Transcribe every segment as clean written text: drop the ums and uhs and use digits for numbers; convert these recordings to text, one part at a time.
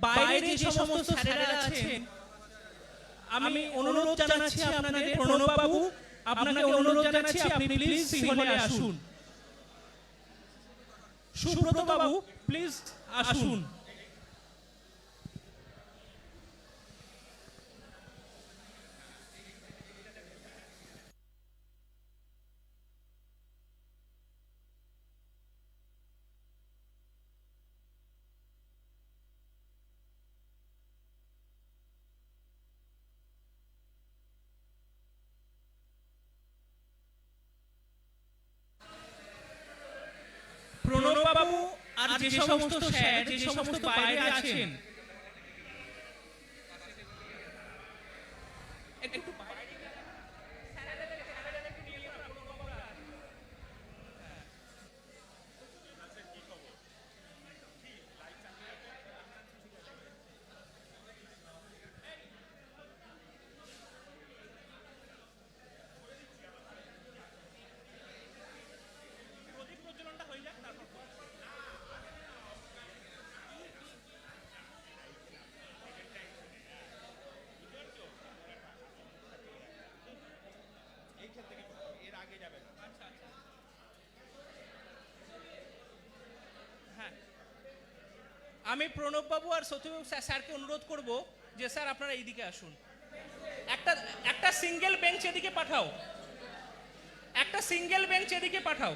বাইরে যে সমস্ত স্যারেরা আছেন, আমি অনুরোধ জানাচ্ছি আপনাদের, প্রণব বাবু আপনাকে অনুরোধ জানাচ্ছি আপনি প্লিজ হলে আসুন। সুব্রত বাবু প্লিজ আসুন। প্রণব বাবু আর যে সমস্ত স্যার, যে সমস্ত বাইরে আছেন, একটু আমি প্রণব বাবু আর সত্যবাবু স্যারকে অনুরোধ করব যে স্যার আপনারা এইদিকে আসুন। একটা সিঙ্গেল বেঞ্চ এদিকে পাঠাও, একটা সিঙ্গেল বেঞ্চ এদিকে পাঠাও।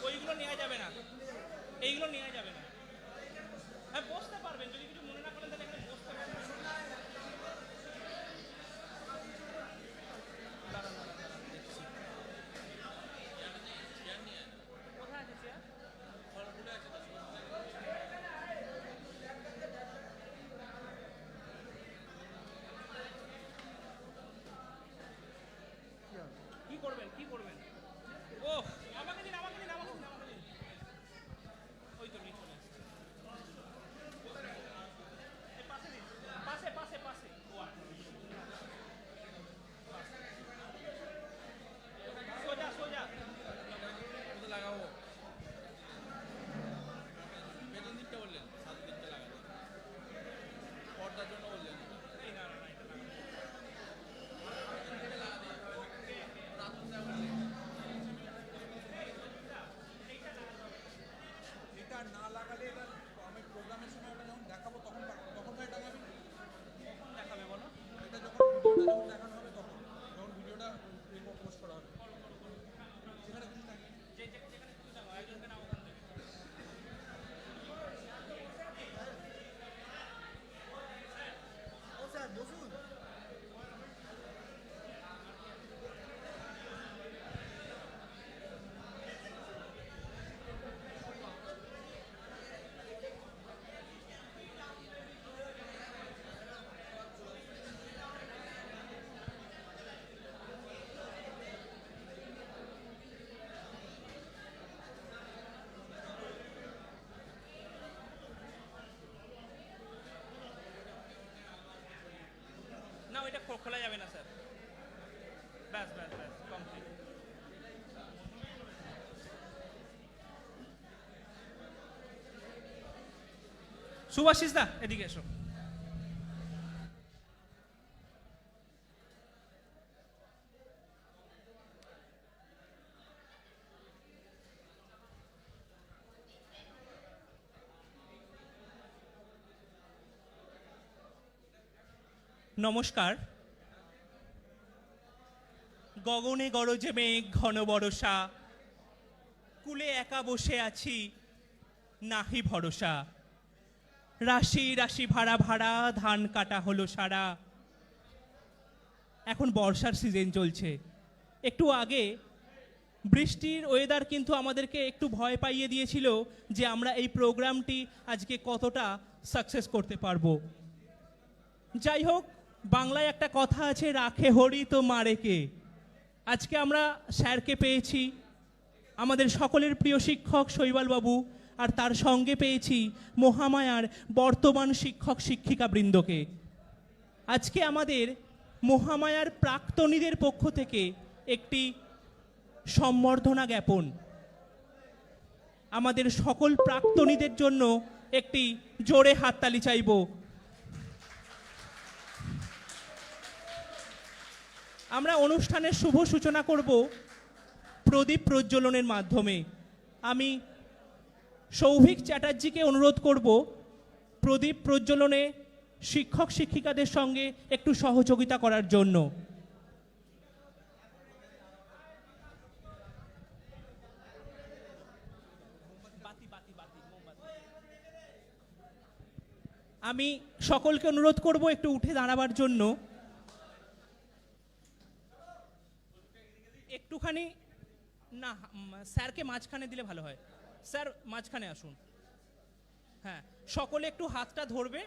ওইগুলো নেওয়া যাবে না, এইগুলো নেওয়া যাবে না। হ্যাঁ বসতে পারবেন, যদি কিছু মনে না করেন তাহলে এখানে বসতে পারবেন। কি করবেন কি করবেন? ও আমাকে দিন, আমাকে দিন, আমাকে দিন, আমাকে দিন। ওই তো নিচে চলে আসছে। এই পাশে দিন, পাশে পাশে পাশে। সোজা সোজা লাগাবো। বেতন দিকটা বললেন, সাথে দিকটা লাগাবো, পর্দার জন্য বললেন। এই না না না, এটা লাগাবো। না লাগালে এটা আমি প্রোগ্রামের সময় ওটা যখন দেখাবো তখন এটা আমি দেখাবে বলো, এটা যখন দেখানো হবে তখন যখন ভিডিওটা পোস্ট করা হবে সেখানে কিছু থাকে যেখানে কিছু দেখো একজনকে নাও ওখান থেকে। ও স্যার বসুন। না ওইটা খোলা যাবে না স্যার। ব্যাস ব্যাস ব্যাস কমপ্লিট। সুভাষিস দা এদিকে এসো। নমস্কার। গগনে গরজে মেঘ ঘন বরষা, কুলে একা বসে আছি নাহি ভরসা। রাশি রাশি ভাড়া ভাড়া ধান কাটা হলো সারা। এখন বর্ষার সিজন চলছে। একটু আগে বৃষ্টির ওয়েদার কিন্তু আমাদেরকে একটু ভয় পাইয়ে দিয়েছিল যে আমরা এই প্রোগ্রামটি আজকে কতটা সাকসেস করতে পারবো। যাই হোক, বাংলায় একটা কথা আছে, রাখে হরি তো মারে কে। আজকে আমরা স্যারকে পেয়েছি, আমাদের সকলের প্রিয় শিক্ষক শৈবালবাবু, আর তার সঙ্গে পেয়েছি মহামায়ার বর্তমান শিক্ষক শিক্ষিকা বৃন্দকে। আজকে আমাদের মহামায়ার প্রাক্তনীদের পক্ষ থেকে একটি সম্বর্ধনা জ্ঞাপন। আমাদের সকল প্রাক্তনীদের জন্য একটি জোরে হাততালি চাইব। আমরা অনুষ্ঠানের শুভ সূচনা করব প্রদীপ প্রজ্বলনের মাধ্যমে। আমি সৌভিক চ্যাটার্জিকে অনুরোধ করব প্রদীপ প্রজ্বলনে শিক্ষক শিক্ষিকাদের সঙ্গে একটু সহযোগিতা করার জন্য। আমি সকলকে অনুরোধ করব একটু উঠে দাঁড়াবার জন্য। একটুখানি না, স্যারকে মাঝখানে দিলে ভালো হয়। স্যার মাঝখানে আসুন। হ্যাঁ, সকলে একটু হাতটা ধরবে।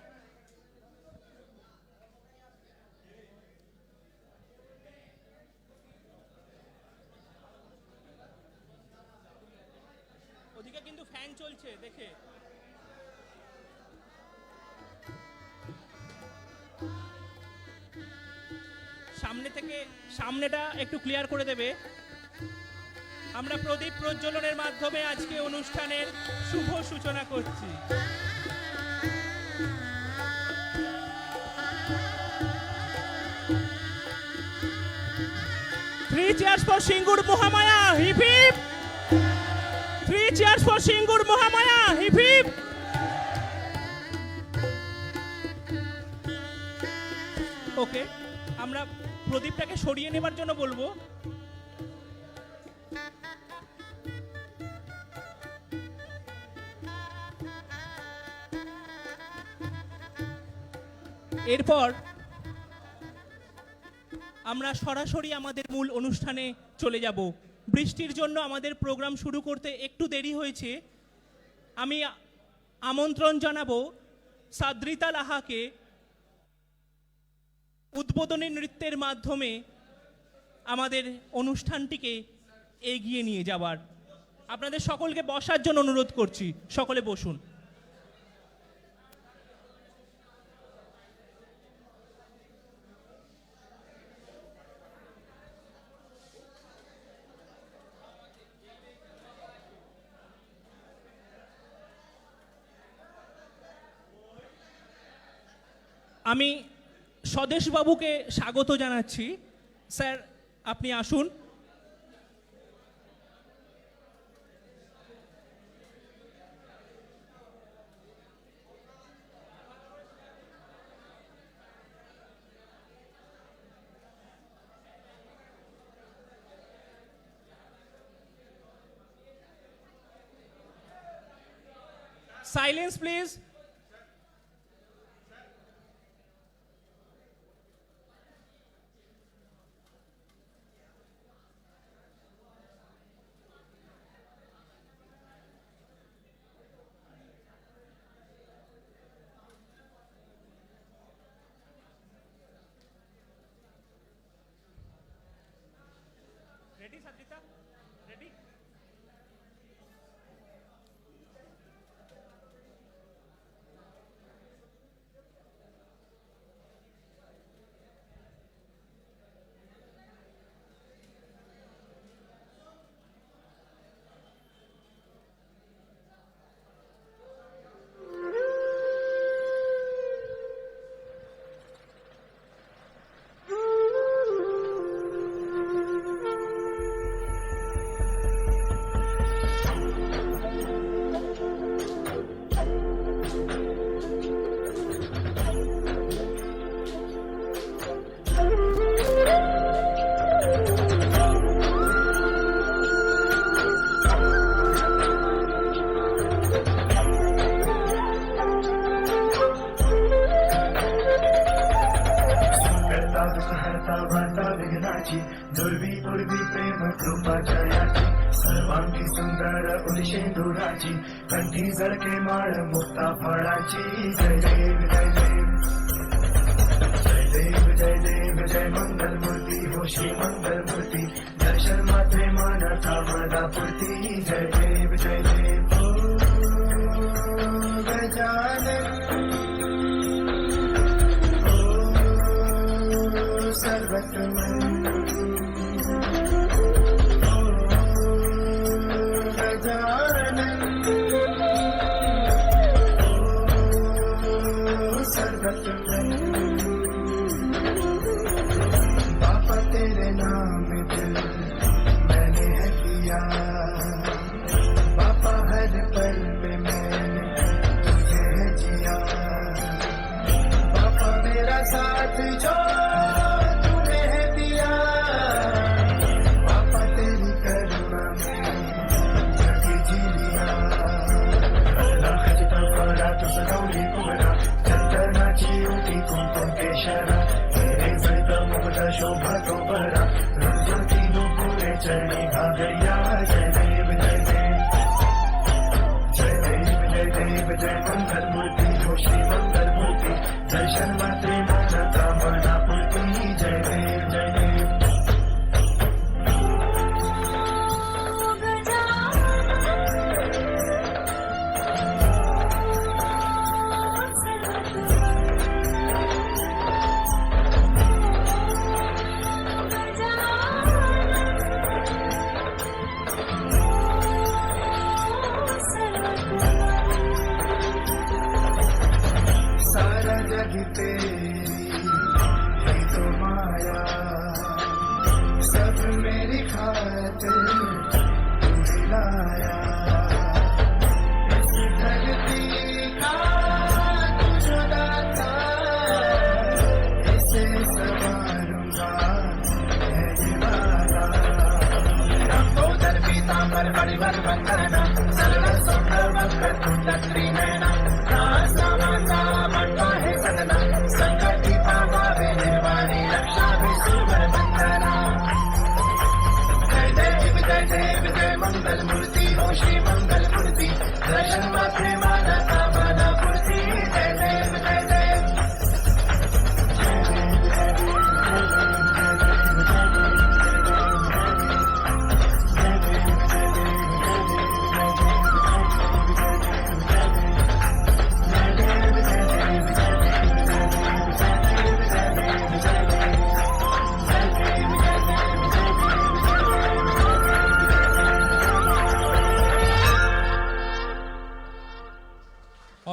ওদিকে কিন্তু ফ্যান চলছে দেখে। সামনে থেকে সামনেটা একটু ক্লিয়ার করে দেবে। আমরা প্রদীপ প্রজ্বলনের মাধ্যমে আজকে অনুষ্ঠানের শুভ সূচনা করছি। Three cheers for Singur Mohamaya, hip hip. Three cheers for Singur Mohamaya, hip hip. ওকে, আমরা প্রদীপটাকে সরিয়ে নেবার জন্য বলবো। এরপর আমরা সরাসরি আমাদের মূল অনুষ্ঠানে চলে যাব। বৃষ্টির জন্য আমাদের প্রোগ্রাম শুরু করতে একটু দেরি হয়েছে। আমি আমন্ত্রণ জানাবো সাদরিতা লাহাকে উদ্বোধনী নৃত্যের মাধ্যমে আমাদের অনুষ্ঠানটিকে এগিয়ে নিয়ে যাবার। আপনাদের সকলকে বসার জন্য অনুরোধ করছি, সকলে বসুন। আমি স্বদেশবাবুকে স্বাগত জানাচ্ছি। স্যার, আপনি আসুন। Silence please. Ready, Sadrita? Ready? दुर्वी पूर्वी प्रेम कृपा जयाची सर्वांगी सुंदर उलिशेंदुराची कंठी जळके माळ मुक्ता फळाची जय देव जय देव जय देव जय देव जय मंगल मूर्ती हो श्री मंगल मूर्ती दर्शन मात्रे मानता मदापुरती जय देव जय देव ओ गजानन ओ सर्वत्र गजानन साथ जो तूने है दिया पापा तेरी करुणा में जाके जी लिया लाखिता फरा तो सगौली पुरा चंदनाची उठी कुंकुम केशरा तेरे जैता मुग्धा शोभा तो बरा रंजोती पूरे चरणी भागैया जय देव जय देव जय देव जय देव जय मंगल मूर्ति हो श्री मंगल मूर्ति दर्शन मात्रे मानता मना पूर्ति जय देव जय देव सारा जग तेरी है तो माया सब मेरी खातिर तू दिलाया इस धरती का तू जो दाता इसे संवारूंगा है दीवाना लंबोदर पीतांबर परिवर वंदना सर्व सुंदर वक्र कुंड त्रिनयना रासामाता मट्टा है सदना संकटी पावावे निर्वाणी रक्षा विष्णुवर वंदना जय देव जय मंगल मूर्ति हो श्री मंगल मूर्ति दर्शन मात्रे मानता माना पूर्ति जय देव जय देव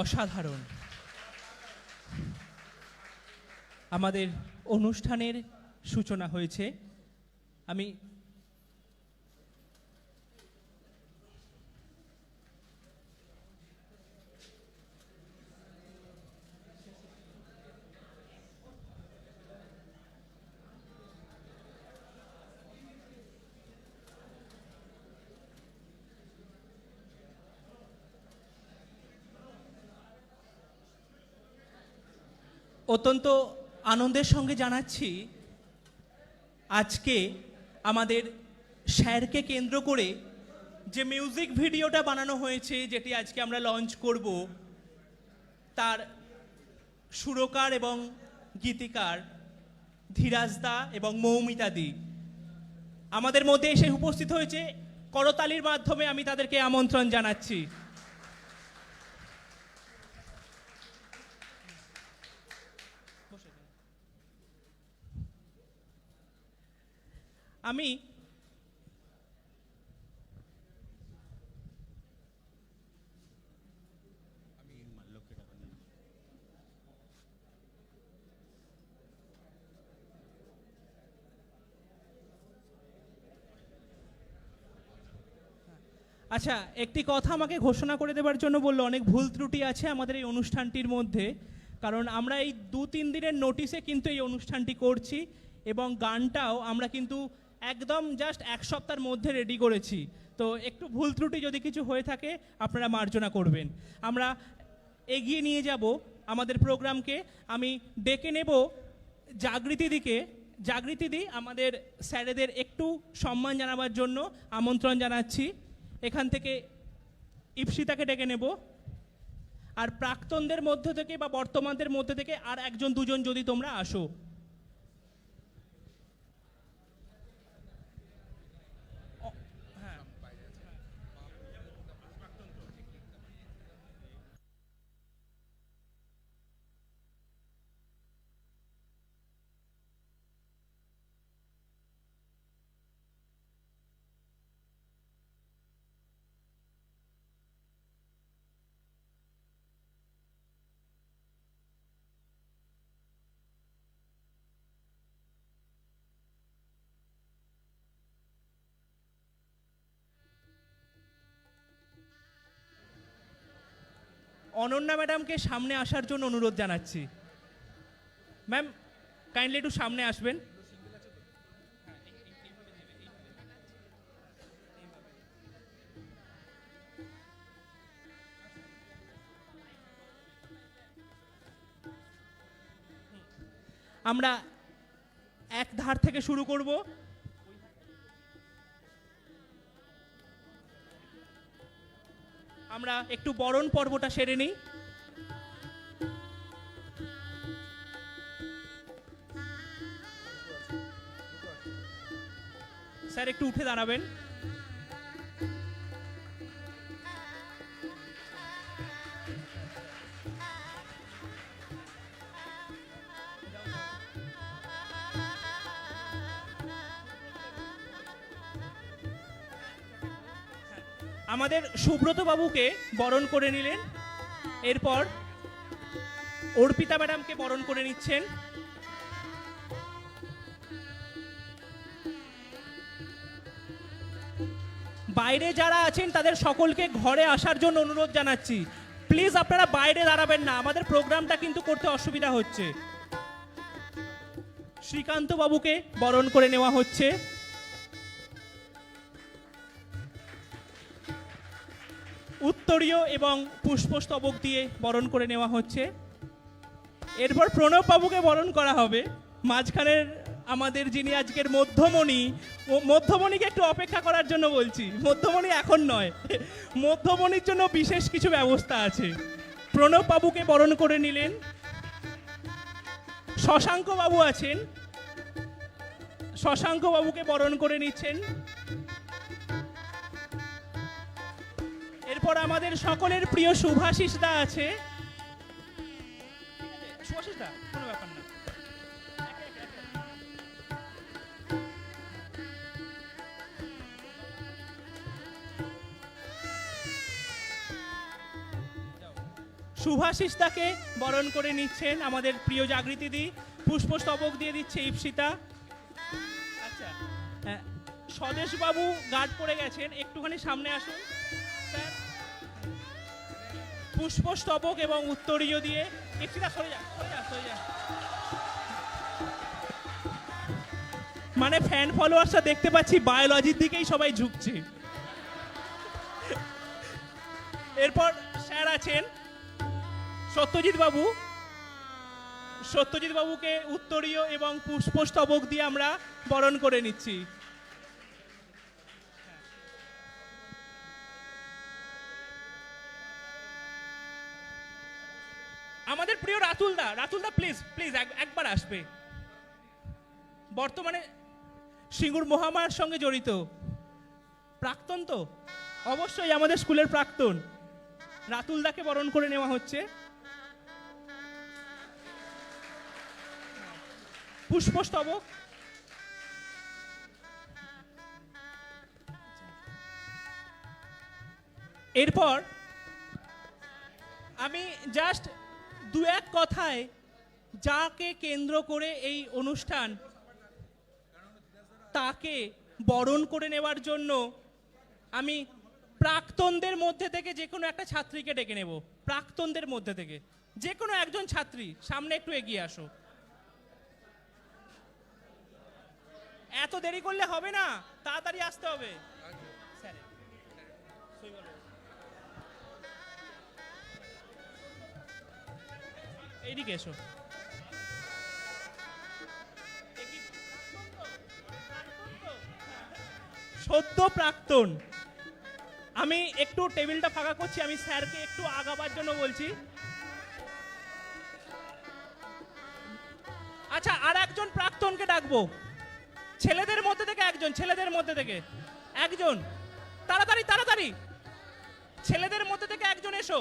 অসাধারণ আমাদের অনুষ্ঠানের সূচনা হয়েছে আমি অত্যন্ত আনন্দের সঙ্গে জানাচ্ছি আজকে আমাদের স্যারকে কেন্দ্র করে যে মিউজিক ভিডিওটা বানানো হয়েছে যেটি আজকে আমরা লঞ্চ করব তার সুরকার এবং গীতিকার ধীরাজদা এবং মৌমিতাদি আমাদের মধ্যে এসে উপস্থিত হয়েছে করতালির মাধ্যমে আমি তাদেরকে আমন্ত্রণ জানাচ্ছি আমি আচ্ছা একটি কথা আমাকে ঘোষণা করে দেওয়ার জন্য বললো অনেক ভুল ত্রুটি আছে আমাদের এই অনুষ্ঠানটির মধ্যে কারণ আমরা এই 2-3 দিনের নোটিশে কিন্তু এই অনুষ্ঠানটি করছি এবং গানটাও আমরা কিন্তু একদম জাস্ট এক সপ্তাহের মধ্যে রেডি করেছি তো একটু ভুল ত্রুটি যদি কিছু হয়ে থাকে আপনারা মার্জনা করবেন আমরা এগিয়ে নিয়ে যাব আমাদের প্রোগ্রামকে আমি ডেকে নেব জাগৃতিদি আমাদের স্যারেদের একটু সম্মান জানাবার জন্য আমন্ত্রণ জানাচ্ছি এখান থেকে ইপসিতাকে ডেকে নেব আর প্রাক্তনদের মধ্য থেকে বা বর্তমানদের মধ্যে থেকে আর একজন দুজন যদি তোমরা আসো অনন্যা ম্যাডামকে সামনে আসার জন্য অনুরোধ জানাচ্ছি ম্যাম কাইন্ডলি একটু সামনে আসবেন। আমরা এক ধার থেকে শুরু করব। আমরা একটু বরণ পর্বটা সেরে নিই। স্যার একটু উঠে দাঁড়াবেন। আমাদের সুব্রত বাবুকে বরণ করে নিলেন, এরপর অর্পিতা ম্যাডামকে বরণ করে নিচ্ছেন। বাইরে যারা আছেন তাদের সকলকে ঘরে আসার জন্য অনুরোধ জানাচ্ছি। প্লিজ আপনারা বাইরে দাঁড়াবেন না, আমাদের প্রোগ্রামটা কিন্তু করতে অসুবিধা হচ্ছে। শ্রীকান্ত বাবুকে বরণ করে নেওয়া হচ্ছে। উত্তরীয় এবং পুষ্পস্তবক দিয়ে বরণ করে নেওয়া হচ্ছে। এরপর প্রণব বাবুকে বরণ করা হবে। মাঝখানের আমাদের যিনি আজকের মধ্যমণি, মধ্যমণিকে একটু অপেক্ষা করার জন্য বলছি, মধ্যমণি এখন নয়, মধ্যমণির জন্য বিশেষ কিছু ব্যবস্থা আছে। প্রণব বাবুকে বরণ করে নিলেন। শশাঙ্ক বাবু আছেন, শশাঙ্ক বাবুকে বরণ করে নিচ্ছেন। এরপর আমাদের সকলের প্রিয় শুভাশিস দা আছে। শুভাশিস দা, কোনো ব্যাপার না। শুভাশিস দাকে বরণ করে নিচ্ছেন আমাদের প্রিয় জাগৃতি দি। পুষ্পস্তবক দিয়ে দিচ্ছে ইপসিতা। আচ্ছা, স্বদেশ বাবু গার্ড পড়ে গেছেন, একটুখানি সামনে আসুন স্যার। পুষ্পস্তবক এবং উত্তরীয় দিয়ে ইপসিতা সরে যা, সরে যা, সরে যা। মানে ফ্যান ফলোয়ার্সরা দেখতে পাচ্ছি বায়োলজির দিকেই সবাই ঝুঁকছে। এরপর স্যার আছেন সত্যজিৎ বাবু। সত্যজিৎ বাবুকে উত্তরীয় এবং পুষ্পস্তবক দিয়ে আমরা বরণ করে নিচ্ছি। আমাদের প্রিয় রাতুল দা, রাতুল দা প্লিজ প্লিজ একবার আসবে। বর্তমানে সিঙ্গুর মহামায়ার সঙ্গে জড়িত প্রাক্তন, তো অবশ্যই আমাদের স্কুলের প্রাক্তন। রাতুল দাকে বরণ করে নেওয়া হচ্ছে। পুষ্পস্তবক। এরপর আমি জাস্ট দু এক কথায় যাকে কেন্দ্র করে এই অনুষ্ঠান, তাকে বরণ করে নেওয়ার জন্য আমি প্রাক্তনদের মধ্যে থেকে যে কোনো একটা ছাত্রীকে ডেকে নেব। প্রাক্তনদের মধ্যে থেকে যে কোনো একজন ছাত্রী সামনে একটু এগিয়ে আসো। এত দেরি করলে হবে না, তাড়াতাড়ি আসতে হবে। এইদিকে এসো। সদ্য প্রাক্তন। আমি একটু টেবিলটা ফাঁকা করছি, আমি স্যারকে একটু আগাবার জন্য বলছি। আচ্ছা, আর একজন প্রাক্তনকে ডাকবো, ছেলেদের মধ্যে থেকে একজন, ছেলেদের মধ্যে থেকে একজন, তাড়াতাড়ি তাড়াতাড়ি, ছেলেদের মধ্যে থেকে একজন এসো।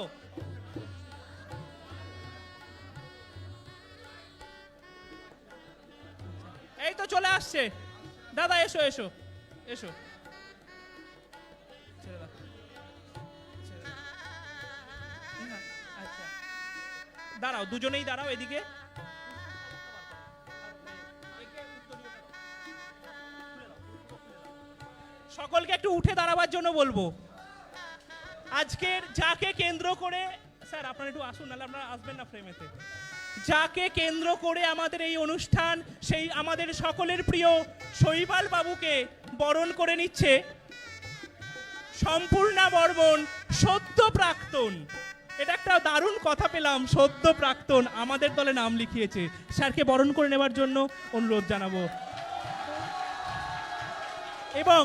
এই তো চলে আসছে দাদা, এসো এসো এসো। আচ্ছা দাঁড়াও, দুজনেই দাঁড়াও এদিকে। সকলকে একটু উঠে দাঁড়াবার জন্য বলবো। আজকের যাকে কেন্দ্র করে, স্যার আপনারা একটু আসুন, নাহলে আপনারা আসবেন না ফ্রেমেতে। যাকে কেন্দ্র করে আমাদের এই অনুষ্ঠান, সেই আমাদের সকলের প্রিয় শৈবাল বাবুকে বরণ করে নিচ্ছে সম্পূর্ণা বর্মন, সদ্য প্রাক্তন। এটা একটা দারুণ কথা পেলাম, সদ্য প্রাক্তন আমাদের দলে নাম লিখিয়েছে। স্যারকে বরণ করে নেওয়ার জন্য অনুরোধ জানাবো। এবং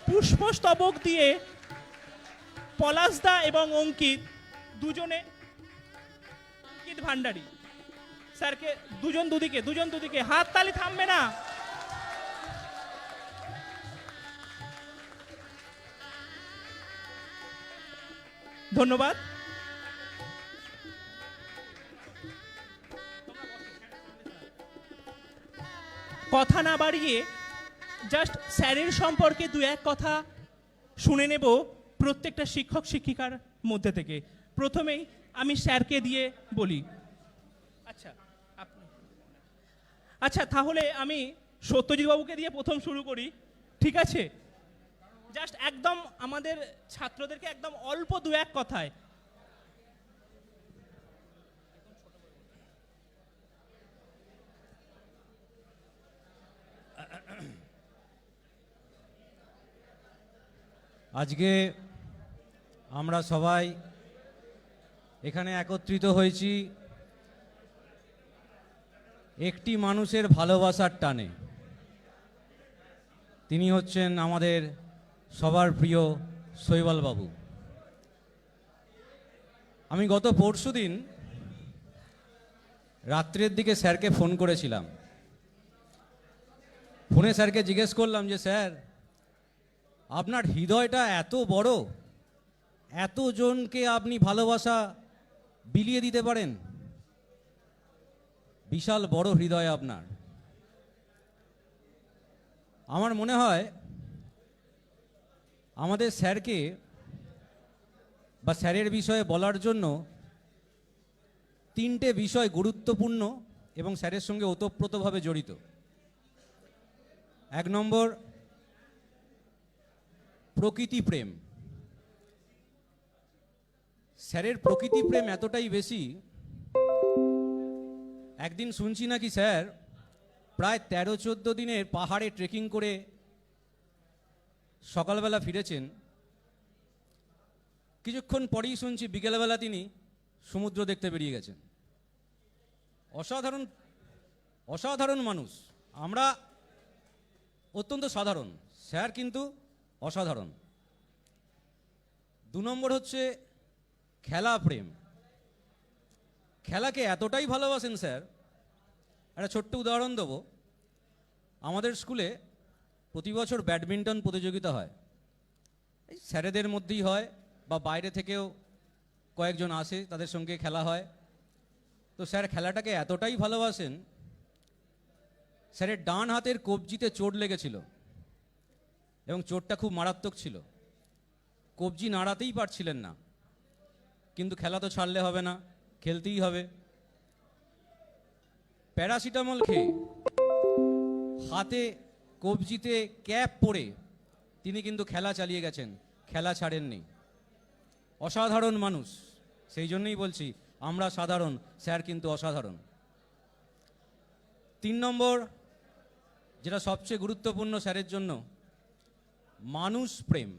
পুষ্পস্তবক দিয়ে পলাশদা এবং অঙ্কিত দুজনে, অঙ্কিত ভান্ডারী স্যারকে, দুজন দুদিকে হাত তালি থামবে না। ধন্যবাদ। কথা না বাড়িয়ে জাস্ট স্যারের সম্পর্কে দু এক কথা শুনে নেব প্রত্যেকটা শিক্ষক শিক্ষিকার মধ্যে থেকে। প্রথমেই আমি স্যারকে দিয়ে বলি। আচ্ছা তাহলে আমি সত্যজিৎ বাবুকে দিয়ে প্রথম শুরু করি, ঠিক আছে? জাস্ট একদম আমাদের ছাত্রদেরকে একদম অল্প দু এক কথায়। আজকে আমরা সবাই এখানে একত্রিত হয়েছি একটি মানুষের ভালোবাসার টানে। তিনি হচ্ছেন আমাদের সবার প্রিয় শৈবাল বাবু। আমি গত পরশুদিন রাত্রের দিকে স্যারকে ফোন করেছিলাম। ফোনে স্যারকে জিজ্ঞেস করলাম যে স্যার, আপনার হৃদয়টা এত বড়, এতজনকে আপনি ভালোবাসা বিলিয়ে দিতে পারেন, বিশাল বড় হৃদয় আপনার। আমার মনে হয় আমাদের স্যারকে বা স্যারের বিষয়ে বলার জন্য তিনটে বিষয় গুরুত্বপূর্ণ এবং স্যারের সঙ্গে ওতপ্রোতভাবে জড়িত। এক নম্বর, প্রকৃতি প্রেম। স্যারের প্রকৃতি প্রেম এতটাই বেশি, একদিন শুনছি নাকি স্যার প্রায় 13-14 দিনের পাহাড়ে ট্রেকিং করে সকালবেলা ফিরেছেন। কিছুক্ষণ পরেই শুনছি বিকেলবেলা তিনি সমুদ্র দেখতে বেরিয়ে গেছেন। অসাধারণ অসাধারণ মানুষ। আমরা অত্যন্ত সাধারণ, স্যার কিন্তু অসাধারণ। দু নম্বর হচ্ছে খেলা প্রেম। খেলাকে এতটাই ভালোবাসেন স্যার, একটা ছোট্ট উদাহরণ দেবো। আমাদের স্কুলে প্রতি বছর ব্যাডমিন্টন প্রতিযোগিতা হয়, এই স্যারেদের মধ্যেই হয় বা বাইরে থেকেও কয়েকজন আসে, তাদের সঙ্গে খেলা হয়। তো স্যার খেলাটাকে এতটাই ভালোবাসেন, স্যারের ডান হাতের কবজিতে চোট লেগেছিল এবং চোটটা খুব মারাত্মক ছিল। কবজি নাড়াতেই পারছিলেন না, কিন্তু খেলা তো ছাড়লে হবে না, খেলতেই হবে। প্যারাসিটামল খেয়ে হাতে কবজিতে ক্যাপ পরে তিনি কিন্তু খেলা চালিয়ে গেছেন, খেলা ছাড়েননি। অসাধারণ মানুষ। সেই জন্যই বলছি আমরা সাধারণ, স্যার কিন্তু অসাধারণ। 3 নম্বর, যেটা সবচেয়ে গুরুত্বপূর্ণ স্যারের জন্য, মানুষ প্রেম।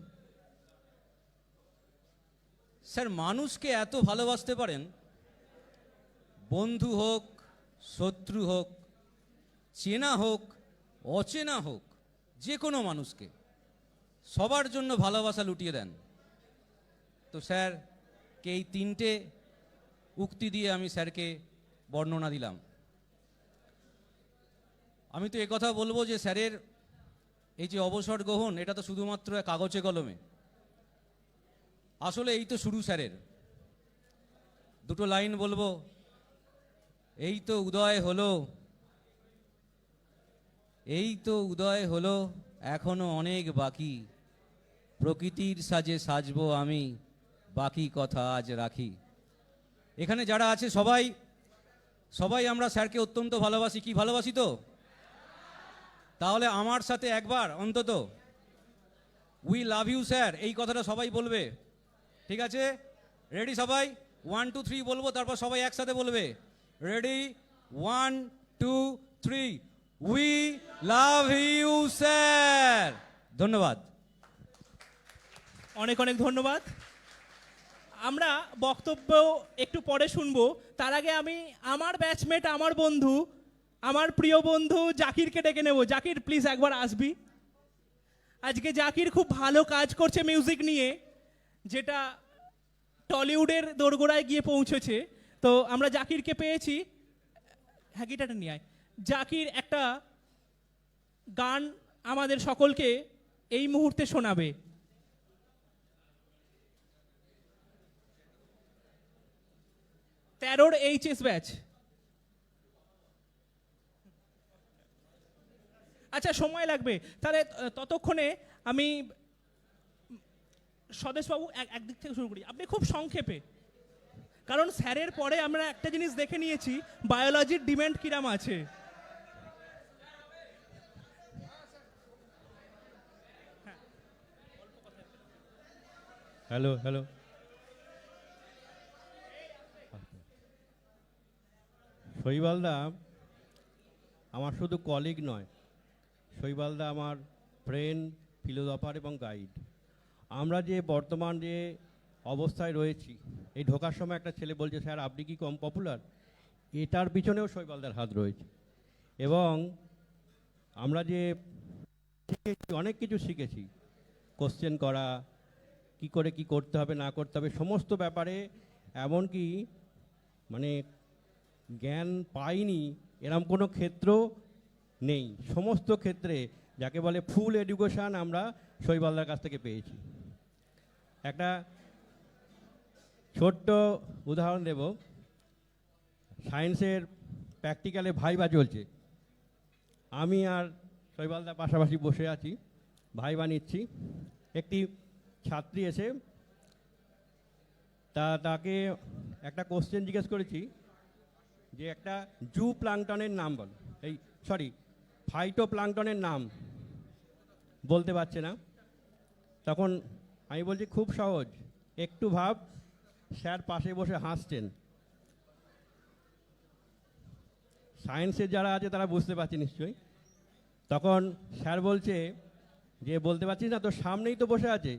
স্যার মানুষকে এত ভালোবাসতে পারেন, বন্ধু হোক, শত্রু হোক, চেনা হোক, অচেনা হোক, যে কোনো মানুষকে সবার জন্য ভালোবাসা লুটিয়ে দেন। তো স্যারকে এই 3টে উক্তি দিয়ে আমি স্যারকে বর্ণনা দিলাম। আমি তো একথা বলবো যে স্যারের এই যে অবসর গ্রহণ, এটা তো শুধুমাত্র কাগজে কলমে। আসলে এই তো শুরু স্যারের। দুটো লাইন বলবো, এই তো উদয় হলো, এই তো উদয় হলো, এখনো অনেক বাকি, প্রকৃতির সাজে সাজবো আমি, বাকি কথা আজ রাখি। এখানে যারা আছে সবাই সবাই আমরা স্যারকে অত্যন্ত ভালোবাসি। কি ভালোবাসি তো? তাহলে আমার সাথে একবার অন্তত উই লাভ ইউ স্যার এই কথাটা সবাই বলবে, ঠিক আছে? রেডি সবাই? 1 2 3 বলবো, তারপর সবাই একসাথে বলবে। Ready, 1 2 3, we love you sir. ধন্যবাদ। অনেক অনেক ধন্যবাদ। আমরা বক্তব্য একটু পরে শুনবো, তার আগে আমি আমার ব্যাচমেট, আমার বন্ধু, আমার প্রিয় বন্ধু জাকিরকে ডেকে নেব। জাকির প্লিজ একবার আসবি। আজকে জাকির খুব ভালো কাজ করছে মিউজিক নিয়ে, যেটা টলিউডের দোরগোড়ায় গিয়ে পৌঁছেছে। তো আমরা জাকিরকে পেয়েছি। হ্যাঁ, গিটারটা নিয়ে আয়। জাকির একটা গান আমাদের সকলকে এই মুহূর্তে শোনাবে। 13 এইচএস ব্যাচ। আচ্ছা, সময় লাগবে, তাহলে ততক্ষণে আমি স্বদেশবাবু একদিক থেকে শুরু করি। আপনি খুব সংক্ষেপে, কারণ স্যারের পরে আমরা একটা জিনিস দেখে নিয়েছি, বায়োলজির ডিমান্ড কিরাম আছে। হ্যালো হ্যালো, শৈবালদা আমার শুধু কলিগ নয়, শৈবালদা আমার ফ্রেন্ড, ফিলোসফার এবং গাইড। আমরা যে বর্তমান যে অবস্থায় রয়েছি, এই ঢোকার সময় একটা ছেলে বলছে স্যার আপনি কি কম পপুলার, এটার পিছনেও শৈবালদার হাত রয়েছে। এবং আমরা যে শিখেছি, অনেক কিছু শিখেছি, কোশ্চেন করা, কি করে কি করতে হবে না করতে হবে, সমস্ত ব্যাপারে এমনকি মানে জ্ঞান পাইনি এরম কোনো ক্ষেত্র নেই। সমস্ত ক্ষেত্রে যাকে বলে ফুল এডুকেশান আমরা শৈবালদার কাছ থেকে পেয়েছি। একটা ছোট্ট উদাহরণ দেব, সায়েন্সের প্র্যাকটিক্যালে ভাইবা চলছে, আমি আর শৈবালদার পাশাপাশি বসে আছি, ভাইবা নিচ্ছি। একটি ছাত্রী এসে তাকে একটা কোশ্চেন জিজ্ঞেস করেছি যে একটা জু প্লাঙ্কটনের নাম বল, এই সরি ফাইটো প্লাঙ্কটনের নাম বলতে পারছে না। তখন আমি বলছি খুব সহজ, একটু ভাব। স্যার পাশে বসে হাসছেন। সায়েন্সের যারা আছে তারা বুঝতে পারছে নিশ্চয়ই। তখন স্যার বলছে যে বলতে পারছিস না, তোর সামনেই তো বসে আছে।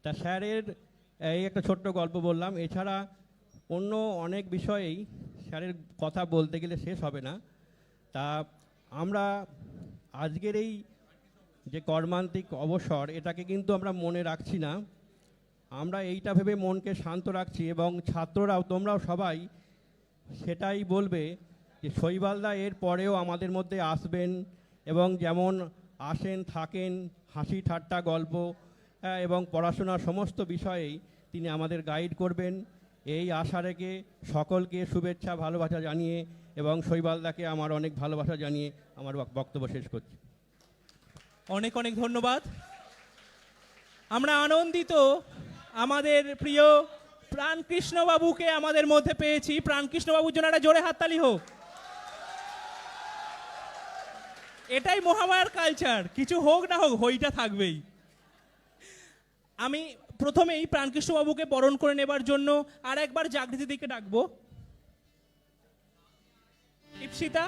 তা স্যারের এই একটা ছোট্ট গল্প বললাম, এছাড়া অন্য অনেক বিষয়েই স্যারের কথা বলতে গেলে শেষ হবে না। তা আমরা আজকের এই যে কর্মান্তিক অবসর, এটাকে কিন্তু আমরা মনে রাখছি না, আমরা এইটা ভেবে মনকে শান্ত রাখছি। এবং ছাত্ররাও, তোমরাও সবাই সেটাই বলবে যে শৈবালদা এর পরেও আমাদের মধ্যে আসবেন, এবং যেমন আসেন থাকেন, হাসি ঠাট্টা গল্প এবং পড়াশোনার সমস্ত বিষয়েই তিনি আমাদের গাইড করবেন। এই আশা রেখে সকলকে শুভেচ্ছা ভালোবাসা জানিয়ে এবং শৈবালদাকে আমার অনেক ভালোবাসা জানিয়ে আমার বক্তব্য শেষ করছি। অনেক অনেক ধন্যবাদ। আমরা আনন্দিত আমাদের প্রিয় প্রাণকৃষ্ণ বাবুকে আমাদের মধ্যে পেয়েছি। প্রাণকৃষ্ণ বাবুর জন্য একটা জোরে হাততালি হোক। এটাই মহামায়ার কালচার, কিছু হোক না হোক হইটা থাকবেই। আমি প্রথমেই প্রাণকৃষ্ণ বাবুকে বরণ করে নেবার জন্য আর একবার জাগৃতি দিকে ডাকবো। ইপসিতা,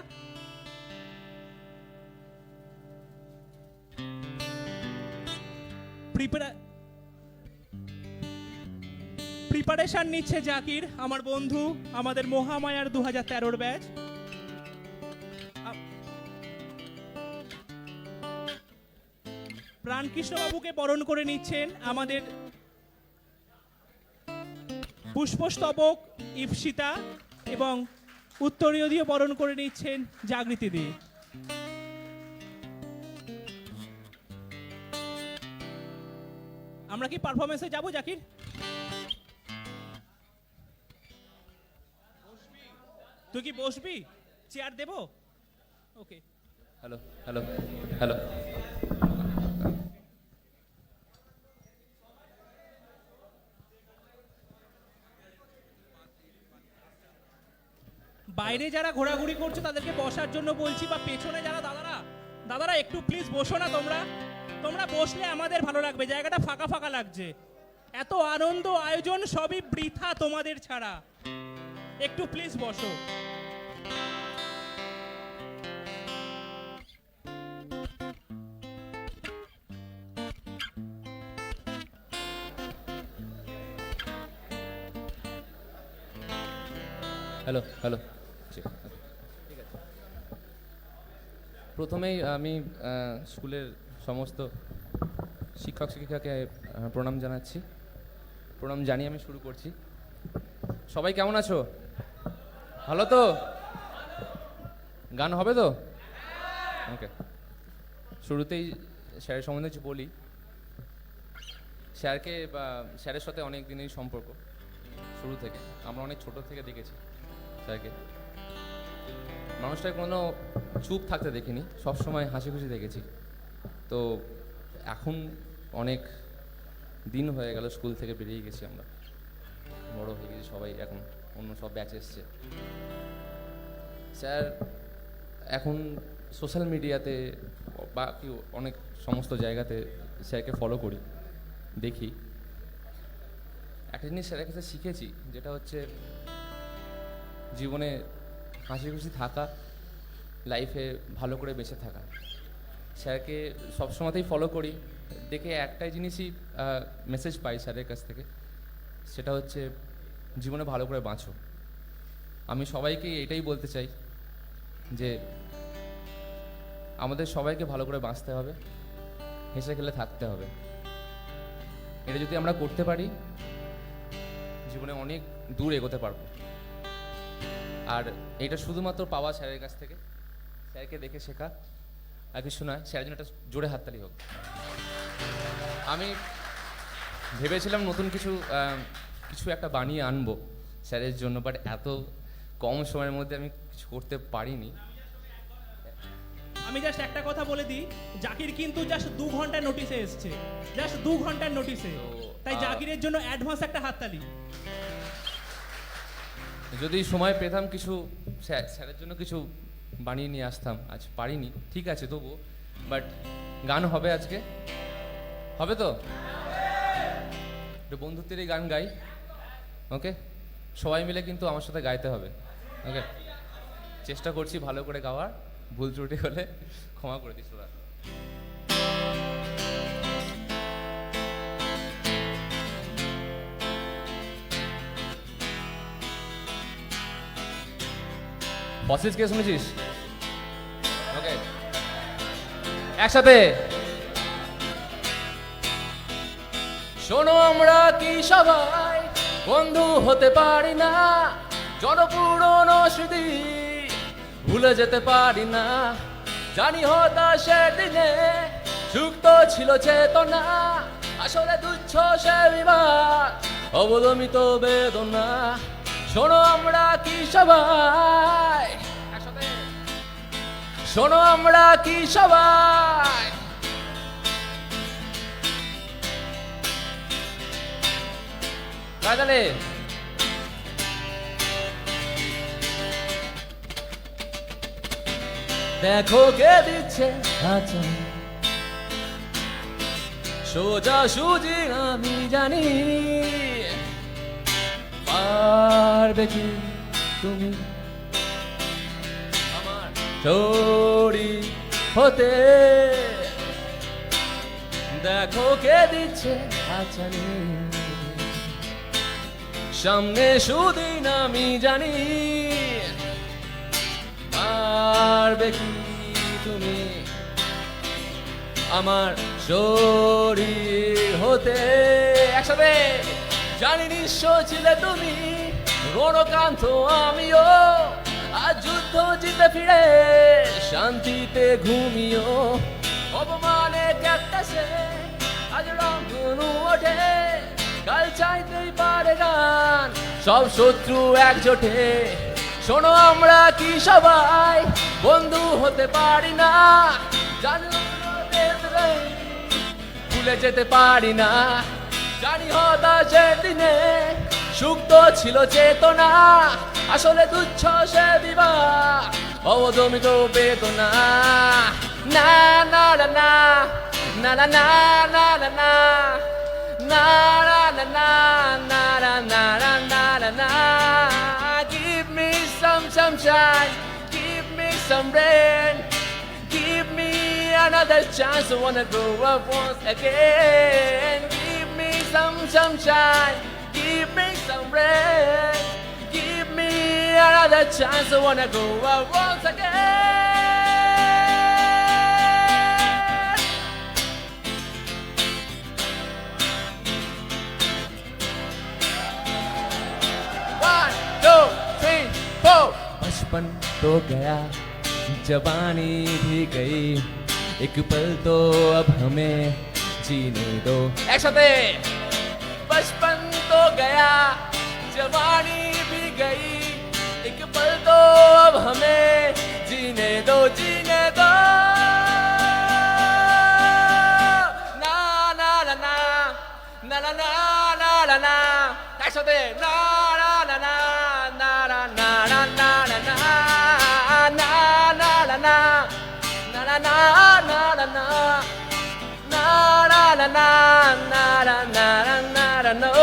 প্রিপারেশন নিচ্ছে জাকির, আমার বন্ধু, আমাদের মহামায়ার 2013 ব্যাচ। প্রাণকৃষ্ণ বাবুকে বরণ করে নিচ্ছেন আমাদের পুষ্পস্তবক ইপসিতা, এবং উত্তরীয় দিয়ে বরণ করে নিচ্ছেন জাগৃতি দিয়ে। আমরা কি পারফরমেন্সে যাব জাকির? তুই কি বসবি? চেয়ার দেব? ওকে। Hello hello hello. বাইরে যারা ঘোরাঘুরি করছো তাদেরকে বসার জন্য বলছি, বা পেছনে যারা দাদারা একটু প্লিজ বসো না। তোমরা বসলে আমাদের ভালো লাগবে, জায়গাটা ফাঁকা ফাঁকা লাগছে। এত আনন্দ আয়োজন সবই বৃথা তোমাদের ছাড়া। একটু প্লিজ বসো। হ্যালো হ্যালো ঠিক আছে। প্রথমেই আমি স্কুলের সমস্ত শিক্ষক শিক্ষিকাকে প্রণাম জানাচ্ছি। প্রণাম জানিয়ে আমি শুরু করছি। সবাই কেমন আছো? ভালো তো? গান হবে তো? ওকে, শুরুতেই স্যারের সম্বন্ধে কিছু বলি। স্যারের সাথে অনেক দিনেরই সম্পর্ক, শুরু থেকে। আমরা অনেক ছোট থেকে দেখেছি স্যারকে। মানুষটাকে কোনো চুপ থাকতে দেখিনি, সবসময় হাসি খুশি দেখেছি। তো এখন অনেক দিন হয়ে গেল স্কুল থেকে বেরিয়ে গেছি, আমরা বড় হয়ে গেছি সবাই, এখন অন্য সব ব্যাচ এসছে। স্যার এখন সোশ্যাল মিডিয়াতে বা কি অনেক সমস্ত জায়গাতে স্যারকে ফলো করি, দেখি। একটা জিনিস স্যারের কাছে শিখেছি, যেটা হচ্ছে জীবনে হাসি খুশি থাকা, লাইফে ভালো করে বেঁচে থাকা। স্যারকে সবসময়তেই ফলো করি, দেখে একটাই জিনিসই মেসেজ পাই স্যারের কাছ থেকে, সেটা হচ্ছে জীবনে ভালো করে বাঁচো। আমি সবাইকে এটাই বলতে চাই যে আমাদের সবাইকে ভালো করে বাঁচতে হবে, হেসে খেলে থাকতে হবে। এটা যদি আমরা করতে পারি, জীবনে অনেক দূর এগোতে পারবো। আর এটা শুধুমাত্র পাওয়া স্যারের কাছ থেকে, স্যারকে দেখে শেখা, আর কিছু নয়। স্যারের জন্য একটা জোরে হাততালি হোক। আমি ভেবেছিলাম নতুন কিছু একটা বানিয়ে আনবো স্যারের জন্য, বাট এত কম সময়ের মধ্যে আমি কিছু করতে পারিনি। আমি জাস্ট একটা কথা বলে দিই, জাকির কিন্তু জাস্ট 2 ঘন্টার নোটিসে এসছে, জাস্ট 2 ঘন্টার নোটিসে। তাই জাকিরের জন্য অ্যাডভান্স একটা হাততালি। যদি সময় পেতাম কিছু স্যারের জন্য কিছু বানিয়ে নিয়ে আসতাম, আজ পারিনি, ঠিক আছে তবুও। বাট গান হবে আজকে, হবে তো? একটু বন্ধুত্বেরই গান গাই, ওকে? সবাই মিলে কিন্তু আমার সাথে গাইতে হবে, ওকে? চেষ্টা করছি ভালো করে গাওয়ার, ভুল ত্রুটি হলে ক্ষমা করে দিস তোরা। বসিস কে শুনেছিস? ওকে, একসাথে শোনো, আমরা কি সবাই বন্ধু হতে পারি না? জনপুরনো স্মৃতি ভুলে যেতে পারি না। জানি হতাশের দিনে সুপ্ত ছিল চেতনা, আসলে তুচ্ছ সে বিবাদ, অবদমিত বেদনা। শোনো, আমরা কি সবাই একসাথে, শোনো আমরা কি সবাই তাহলে দেখো কে দিচ্ছে আচ্ছা সোজা সুজি, আমি জানি পারবে কি তুমি আমার চোরি হতে। দেখো কে দিচ্ছে আচারি, সামনে সুদিন আমি জানি পারবে কি তুমি আমার শরীর হতে। একসাথে জানি নিশ্চয় ছিলে তুমি রণকান্ত, আমিও আজ যুদ্ধ জিতে ফিরে শান্তিতে ঘুমিও। অপমানে ক্যাকটাসে আজ রঙনু ওঠে, কাল চাইতেই পারে গান সব শত্রু একজোটে। শোনো, আমরা কি সবাই বন্ধু হতে পারি না? জানি ভুলে যেতে পারি না। জানি হতাশের দিনে সুপ্ত ছিল চেতনা, আসলে তুচ্ছ সে বিবাহ, অবদমিত বেদনা। না না না না না না না না না না না না না না না না না না না sunshine. Give me some rain. Give me another chance. I wanna grow up once again. Give me some sunshine. Give me some rain. Give me another chance. I wanna grow up once again. One, two, three, four. बचपन तो गया, जवानी भी गई, एक पल तो अब हमें जीने दो। एक साथ बचपन तो गया, जवानी भी गई, एक पल तो अब हमें जीने दो, जीने दो। ना ना ना ना ना ना ना ना ना ना एक साथ ना ना ना ना ना ना ना ना ना ना ना na na na na na na na na na na na na na na na na na no.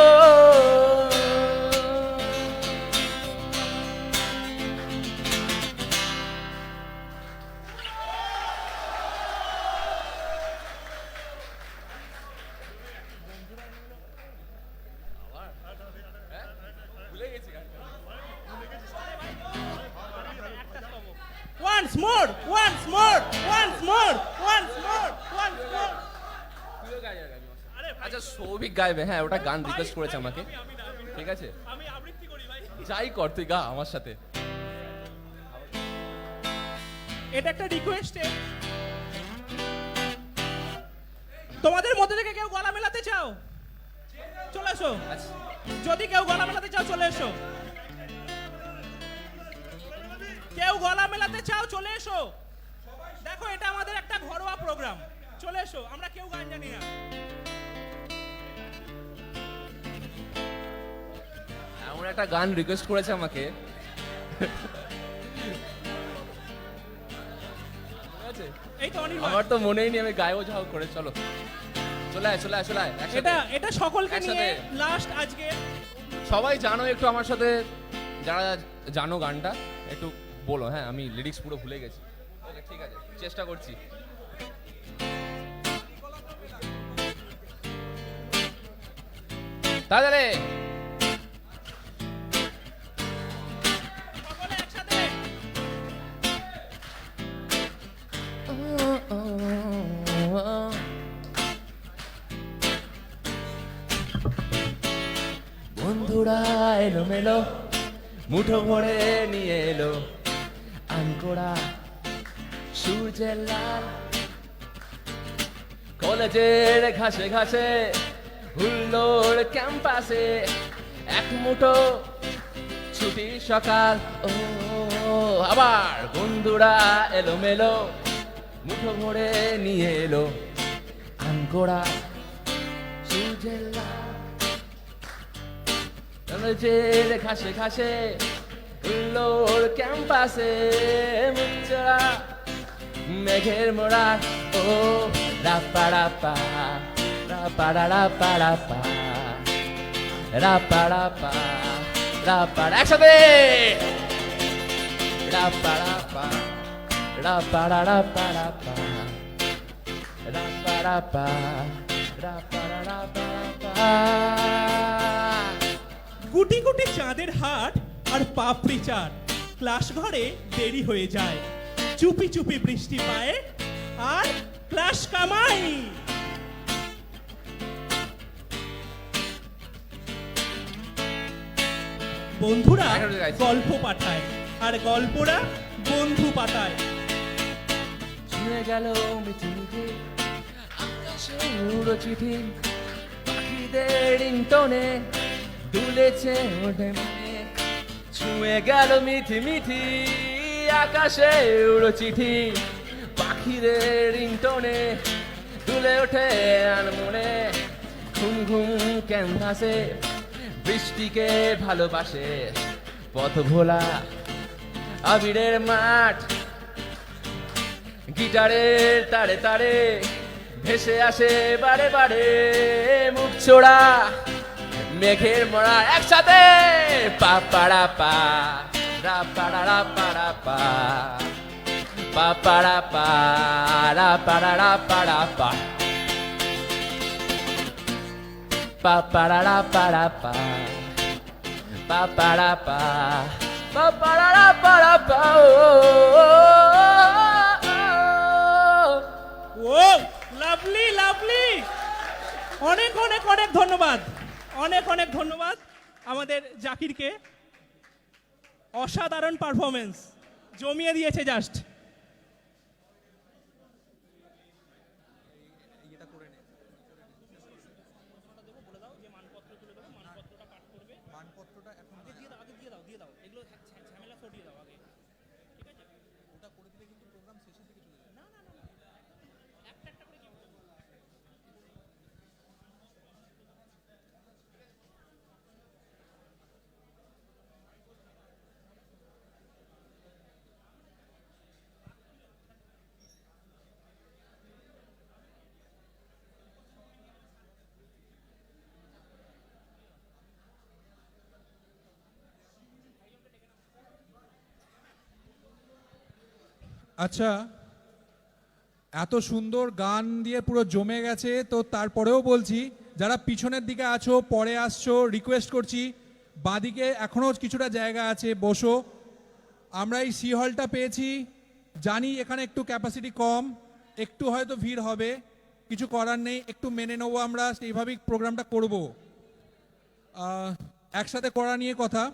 once more, once more, once more, once more, once more. আচ্ছা সৌভিক গাইবে, হ্যাঁ ওটা গান রিকোয়েস্ট করেছে আমাকে, ঠিক আছে আমি আবৃত্তি করি ভাই। যাই কর তুই গা আমার সাথে। এটা একটা রিকোয়েস্টে তোমাদের মধ্যে থেকে কেউ গলা মেলাতে চাও চলে এসো, আচ্ছা যদি কেউ গলা মেলাতে চাও চলে এসো, কেউ গলা মেলাতে চাও চলে এসো। দেখো এটা আমাদের একটা ঘরোয়া প্রোগ্রাম, চলে এসো, আমরা কেউ গান জানি না। এমন একটা গান রিকোয়েস্ট করেছে আমাকে, মনে আছে? এই তো অনির্বাণ। আমার তো মনেই নেই আমি গায়েও যাও করে। চলো চলে আয় চলে আয় চলে আয় একসাথে। এটা এটা সকলকে একসাথে। নিয়ে লাস্ট আজকে। সবাই জানো একটু আমার সাথে, যারা জানো গানটা একটু বলো। হ্যাঁ আমি লিরিক্স পুরো ভুলে গেছি। ওকে ঠিক আছে, চেষ্টা করছি। তাহলে সকলে একসাথে। বন্ধুরা এলো মেলো, মুঠো ভরে নিয়ে এলো আনকোড়া সূর্যের লাল। কলেজের ঘাসে ঘাসে হুল্লোড় ক্যাম্পাসে, এক মুঠো ছুটি সকাল। ও আবার বন্ধুরা এলো মেলো, মুঠো ভরে নিয়ে এলো আনকোড়া সূর্যের লাল। কলেজের ঘাসে ঘাসে হুল্লোড় ক্যাম্পাসে, মুচড়া মেঘের মোড়া। ও রাপা রাপা রাপা রাপা রাপা রাপা রাপা রাপা একসাথে রাপা রাপা রাপা রাপা রাপা রাপা রাপা রাপা রাপা রাপা। গুটি গুটি চাঁদের হাট আর পাপড়ি চাট, ক্লাস ঘরে দেরি হয়ে যায়, চুপি চুপি বৃষ্টি পায় আর ক্লাস কামাই। বন্ধুরা গল্প পাঠায় আর গল্পরা বন্ধু পাঠায়। ছুঁয়ে গেল মিঠি মিঠি আকাশে উড়ো চিঠি, পাখিদের রিংটনে দুলেছে ওঠে মনে। ছুঁয়ে গেল মিঠি মিঠি আকাশে উড়ো চিঠি, পাখিদের রিংটনে দুলে ওঠে আনমনে। ঘুম ঘুম ক্যানভাসে বৃষ্টিকে ভালোবাসে, পথ ভোলা আবিরের মাঠ, গিটারের তারে তারে ভেসে আসে বারে বারে মুখ ছোড়া মেঘের মোড়া। একসাথে পা পাড়া পা ra pa ra ra pa ra pa pa pa ra pa ra pa ra ra pa ra pa pa pa ra ra pa ra pa pa pa ra pa pa pa ra ra pa ra pa ও lovely lovely, অনেক অনেক অনেক ধন্যবাদ, অনেক অনেক ধন্যবাদ আমাদের জাকিরকে। অসাধারণ performance, জমিয়ে দিয়েছে জাস্ট। মানপত্রটা এখন ওটা করে দিলে কিন্তু প্রোগ্রাম শেষের দিকে চলে যাবে। আচ্ছা, এত সুন্দর গান দিয়ে পুরো জমে গেছে, তো তারপরেও বলছি যারা পিছনের দিকে আছো, পরে আসছো, রিকোয়েস্ট করছি বাঁদিকে এখনও কিছুটা জায়গা আছে, বসো। আমরা এই সি হলটা পেয়েছি, জানি এখানে একটু ক্যাপাসিটি কম, একটু হয়তো ভিড় হবে, কিছু করার নেই, একটু মেনে নেবো, আমরা সেইভাবেই প্রোগ্রামটা করব। একসাথে করা নিয়ে কথা।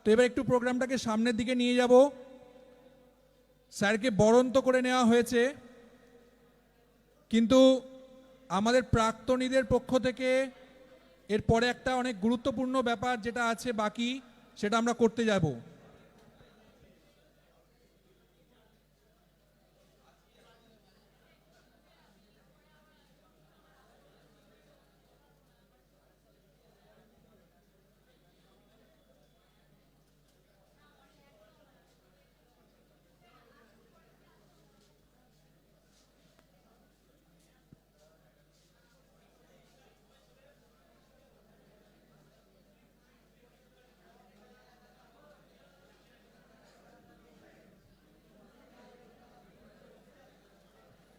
তো এবার একটু প্রোগ্রামটাকে সামনের দিকে নিয়ে যাব। স্যারকে বরণ তো করে নেওয়া হয়েছে, কিন্তু আমাদের প্রাক্তনীদের পক্ষ থেকে এরপরে একটা অনেক গুরুত্বপূর্ণ ব্যাপার যেটা আছে বাকি, সেটা আমরা করতে যাব।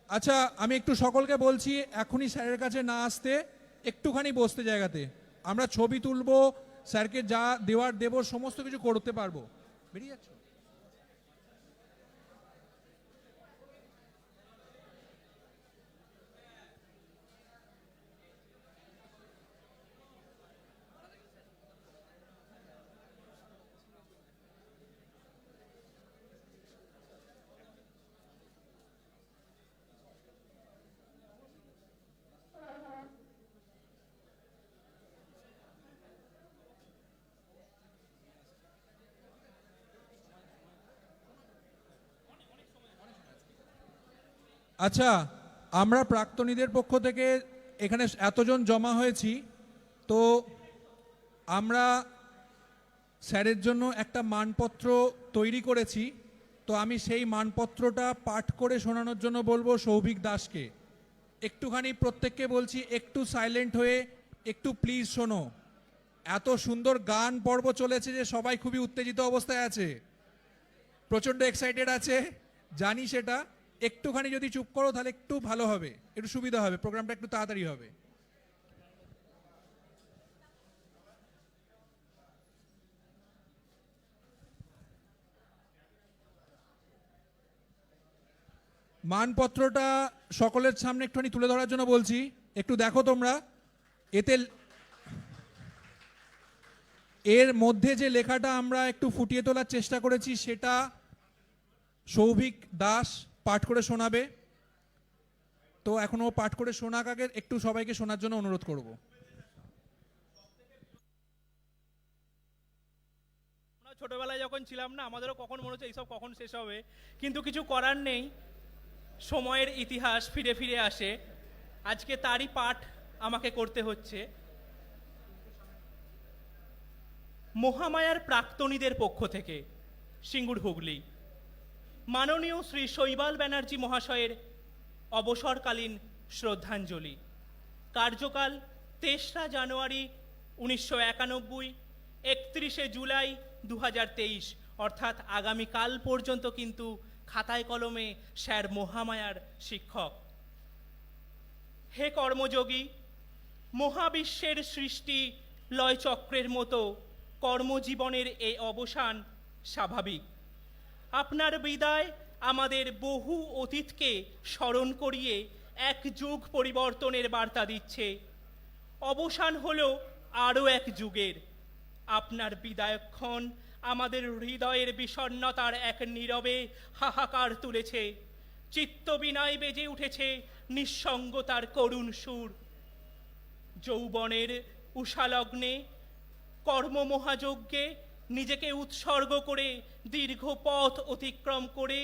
আচ্ছা, আমি একটু সকলকে বলছি এখনই স্যারের কাছে না আসতে, একটুখানি বসতে জায়গাতে। আমরা ছবি তুলবো, স্যারকে যা দেওয়ার দেব, সমস্ত কিছু করতে পারবো। বেরিয়ে যাচ্ছ? আচ্ছা, আমরা প্রাক্তনীদের পক্ষ থেকে এখানে এতজন জমা হয়েছি, তো আমরা স্যারের জন্য একটা মানপত্র তৈরি করেছি। তো আমি সেই মানপত্রটা পাঠ করে শোনানোর জন্য বলবো সৌভিক দাসকে। একটুখানি প্রত্যেককে বলছি একটু সাইলেন্ট হয়ে একটু প্লিজ শোনো। এত সুন্দর গান পর্ব চলেছে যে সবাই খুবই উত্তেজিত অবস্থায় আছে, প্রচণ্ড এক্সাইটেড আছে, জানি সেটা। একটুখানি যদি চুপ করো তাহলে একটু ভালো হবে, একটু সুবিধা হবে, প্রোগ্রামটা একটু তাড়াতাড়ি হবে। মানপত্রটা সকলের সামনে একটুখানি তুলে ধরার জন্য বলছি, একটু দেখো তোমরা। এতে এর মধ্যে যে লেখাটা আমরা একটু ফুটিয়ে তোলার চেষ্টা করেছি সেটা সৌভিক দাস পাঠ করে শোনাবে। তো এখন ও পাঠ করে শোনাক, আগে একটু সবাইকে শোনার জন্য অনুরোধ করব। আমরা ছোটবেলায় যখন ছিলাম না, আমাদেরও কখন মনে হচ্ছে এইসব কখন শেষ হবে, কিন্তু কিছু করার নেই, সময়ের ইতিহাস ফিরে ফিরে আসে। আজকে তারই পাঠ আমাকে করতে হচ্ছে। মহামায়ার প্রাক্তনীদের পক্ষ থেকে, সিঙ্গুর হুগলি, মাননীয় শ্রী শৈবাল ব্যানার্জি মহাশয়ের অবসরকালীন শ্রদ্ধাঞ্জলি। কার্যকাল ৩রা জানুয়ারি ১৯৯১, ৩১ জুলাই ২০২৩, অর্থাৎ আগামীকাল পর্যন্ত কিন্তু খাতায় কলমে স্যার মহামায়ার শিক্ষক। হে কর্মযোগী, মহাবিশ্বের সৃষ্টি লয়চক্রের মতো কর্মজীবনের এই অবসান স্বাভাবিক। আপনার বিদায় আমাদের বহু অতীতকে স্মরণ করিয়ে এক যুগ পরিবর্তনের বার্তা দিচ্ছে। অবসান হলো আরও এক যুগের। আপনার বিদায়ক্ষণ আমাদের হৃদয়ের বিষণ্ণতার এক নীরবে হাহাকার তুলেছে। চিত্তবিনায় বেজে উঠেছে নিঃসঙ্গতার করুণ সুর। যৌবনের উষালগ্নে কর্মমহাযজ্ঞে নিজেকে উৎসর্গ করে দীর্ঘ পথ অতিক্রম করে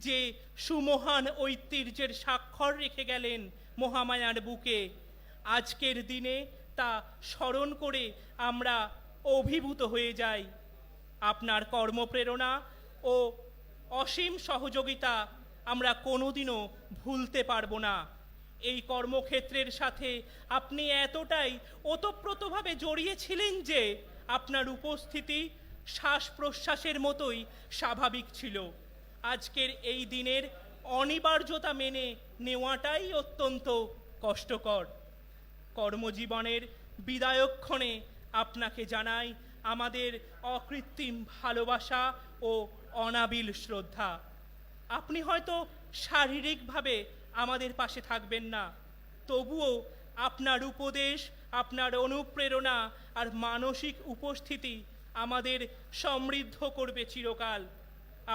যে সুমহান ঐতিহ্যের স্বাক্ষর রেখে গেলেন মহামায়ার বুকে, আজকের দিনে তা স্মরণ করে আমরা অভিভূত হয়ে যাই। আপনার কর্মপ্রেরণা ও অসীম সহযোগিতা আমরা কোনোদিনও ভুলতে পারবো না। এই কর্মক্ষেত্রের সাথে আপনি এতটাই ওতপ্রোতভাবে জড়িয়েছিলেন যে আপনার উপস্থিতি শ্বাস প্রশ্বাসের মতোই স্বাভাবিক ছিল। আজকের এই দিনের অনিবার্যতা মেনে নেওয়াটাই অত্যন্ত কষ্টকর। কর্মজীবনের বিদায়ক্ষণে আপনাকে জানাই আমাদের অকৃত্রিম ভালোবাসা ও অনাবিল শ্রদ্ধা। আপনি হয়তো শারীরিকভাবে আমাদের পাশে থাকবেন না, তবুও আপনার উপদেশ, আপনার অনুপ্রেরণা আর মানসিক উপস্থিতি আমাদের সমৃদ্ধ করবে চিরকাল।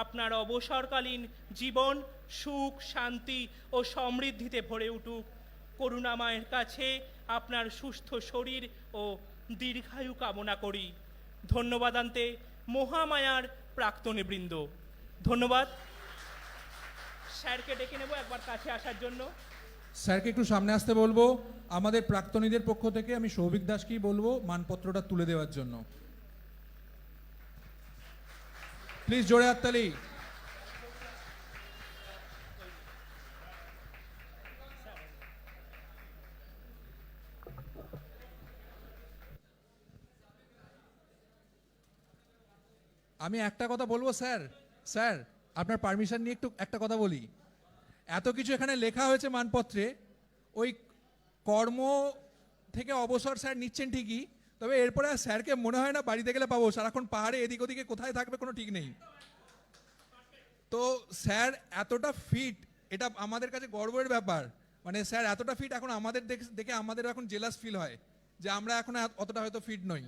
আপনার অবসরকালীন জীবন সুখ, শান্তি ও সমৃদ্ধিতে ভরে উঠুক। করুণাময়ের কাছে আপনার সুস্থ শরীর ও দীর্ঘায়ু কামনা করি। ধন্যবাদান্তে মহামায়ার প্রাক্তনীবৃন্দ। ধন্যবাদ। স্যারকে ডেকে নেব একবার কাছে আসার জন্য। স্যারকে একটু সামনে আসতে বলবো। আমাদের প্রাক্তনীদের পক্ষ থেকে আমি সৌভিক দাসকেই বলবো মানপত্রটা তুলে দেওয়ার জন্য। প্লিজ জোরে হাততালি। আমি একটা কথা বলবো স্যার, স্যার আপনার পারমিশন নিয়ে একটু একটা কথা বলি। এত কিছু এখানে লেখা হয়েছে মানপত্রে, ওই কর্ম থেকে অবসর স্যার নিচ্ছেন ঠিকই, তবে এরপরে আর স্যারকে মনে হয় না বাড়িতে গেলে পাবো। সারাক্ষণ পাহাড়ে এদিক ওদিকে কোথায় থাকবে কোনো ঠিক নেই। তো স্যার এতটা ফিট, এটা আমাদের কাছে গর্বের ব্যাপার। মানে স্যার এতটা ফিট, এখন আমাদের দেখে আমাদের এখন জেলাস ফিল হয় যে আমরা এখন অতটা হয়তো ফিট নই।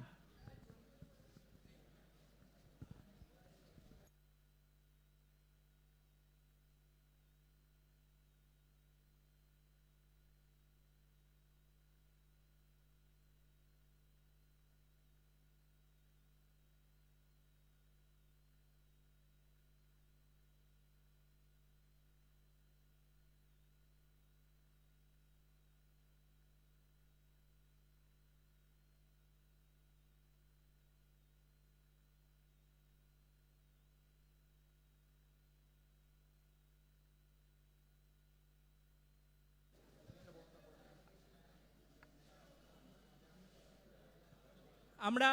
আমরা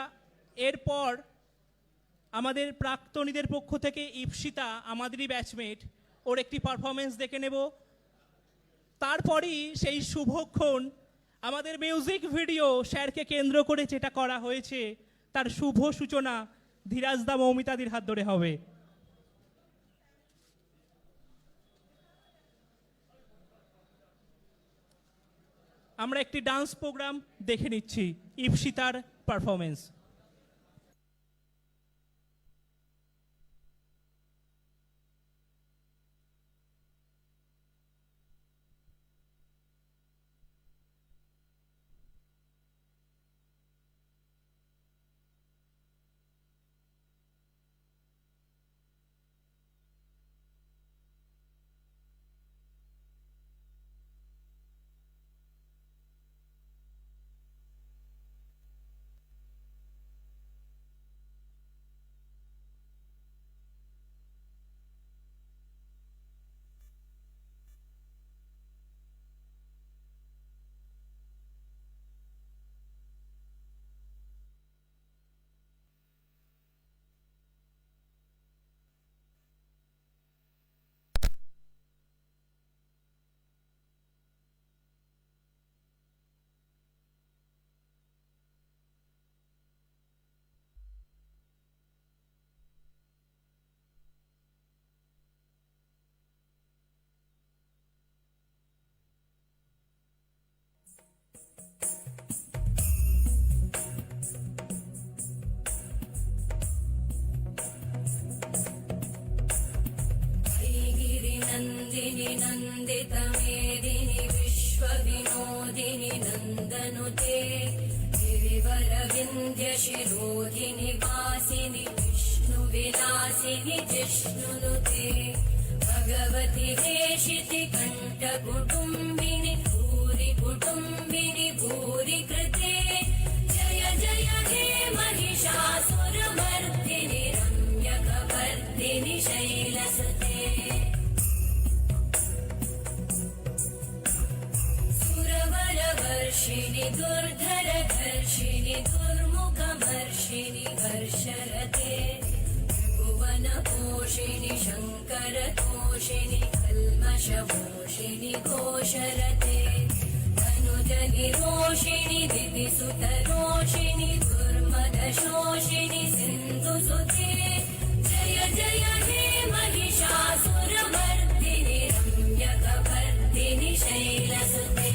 এরপর আমাদের প্রাক্তনীদের পক্ষ থেকে ইপসিতা, আমাদেরই ব্যাচমেট, ওর একটি পারফরমেন্স দেখে নেব। তারপরই সেই শুভক্ষণ আমাদের মিউজিক ভিডিও স্যারকে কেন্দ্র করে যেটা করা হয়েছে তার শুভ সূচনা ধীরাজদা মৌমিতাদির হাত ধরে হবে। আমরা একটি ডান্স প্রোগ্রাম দেখে নিচ্ছি, ইপসিতার পারফরমেন্স। विश्ववितमेदिनि विश्वविनोदिनि नन्दनुते गिरिवरविन्ध्यशिरोधिनि वासिनि विष्णुविलासिनि जिष्णुनुते भगवति हेशिति कण्ठकुटुम्बिनि भूरि कुटुम्बिनि भूरि कृते जय जय हे महिषासुरमर्दिनि रम्यकवर्दिनि शैलसुते सुरवरवर्षिणि दुर्धरधर्षिणि दुर्मुखमर्षिणि हर्षरते भुवनपोषिणि शङ्करतोषिणि कल्मषमोषिणि घोषरते धनुजनिरोषिणि दिविसुतरोषिणि दुर्मदशोषिणि सिन्धुसुते जय जय हे महिषासुरमर्दिनि रम्यकवर्दिनि शैलसुते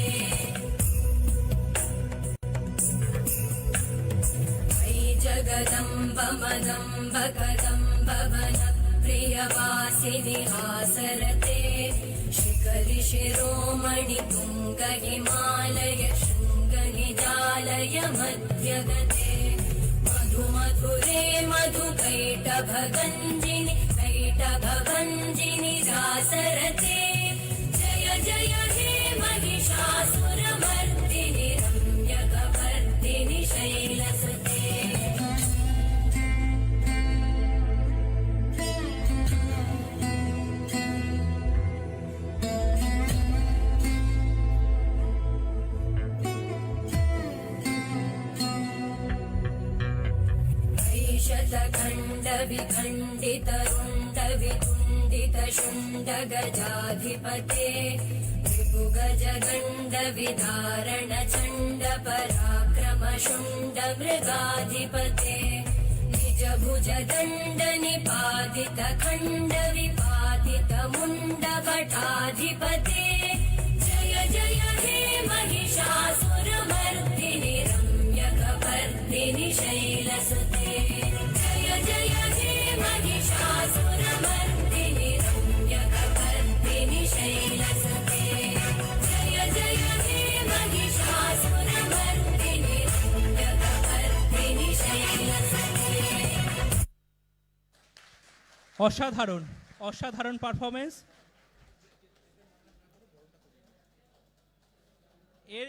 जगदम्ब मदम्ब कदम्ब वन प्रियवासिनि हासरते शिखरि शिरोमणि तुङ्ग हिमालय शृङ्ग निजालय मध्यगते मधु मधुरे मधुकैटभगञ्जिनि कैटभगञ्जिनि रासरते जय जय हे महिषासुरमर्दिनि रम्यकवर्दिनि शैलसुते शतखण्डविखण्डितरुण्डवितुण्डितशुण्डगजाधिपते रिपुगजगण्डविधारण चण्डपराक्रमशुण्डमृगाधिपते निजभुजदण्डनिपातितखण्डविपातितमुण्डभटाधिपते जय जय हे महिषासुरमर्दिनि रम्यकवर्दिनि शैलसुते जय जय हे महिषासुरमर्दिनि रम्यकवर्दिनि शैलसुते जय जय हे महिषासुरमर्दिनि रम्यकवर्दिनि शैलसुते অসাধারণ অসাধারণ পারফরমেন্স। এর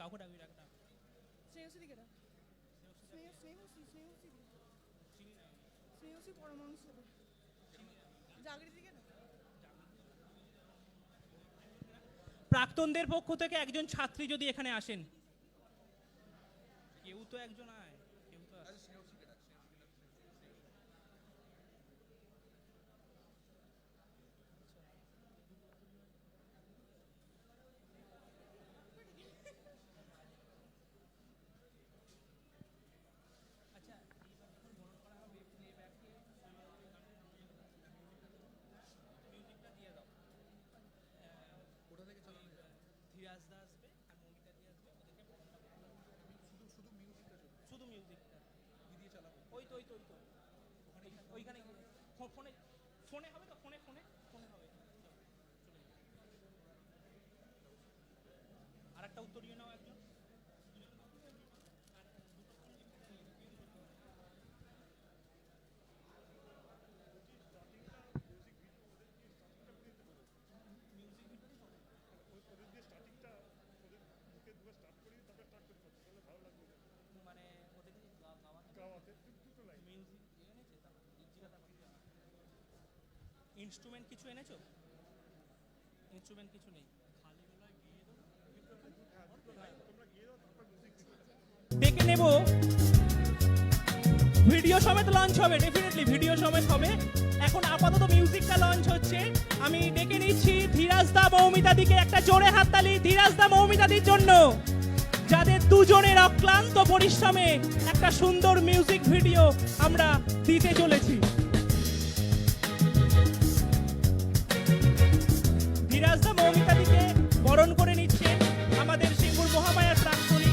কাউকে ডাকবি ডাক ডাক শ্রেয়সী দিকে ডাক শ্রেয়সী পরমাংশ জাগৃতি দিকে ডাক। প্রাক্তনদের পক্ষ থেকে একজন ছাত্রী যদি এখানে আসেন, কেউ তো একজন আয়, কেউ তো আসে। ধীরাজদা আসবে আর মৌমিতা দিয়ে আসবে, শুধু মিউজিকটা দিয়ে চালাবো। ওই তো ওইখানে ফোনে হবে তো, ফোনে হবে। আর একটা উত্তরীয় নাও একজন। ইনস্ট্রুমেন্ট কিছু এনেছো? ইনস্ট্রুমেন্ট কিছু নেই। ডেকে নেব, ভিডিও সমেত লঞ্চ হবে, ডেফিনেটলি ভিডিও সমেত হবে। এখন আপাতত মিউজিকটা লঞ্চ হচ্ছে। আমি ডেকে নিচ্ছি ধীরাজ দা, মৌমিতা দিকে একটা জোরে হাততালি ধীরাজ দা, মৌমিতা দির জন্য, যাদের দুজনের অক্লান্ত পরিশ্রমে একটা সুন্দর মিউজিক ভিডিও আমরা দিতে চলেছি। ধীরাজ দা, মৌমিতা দিকে বরণ করে নিচ্ছেন আমাদের সিঙ্গুর মহামায়ার প্রাক্তনী।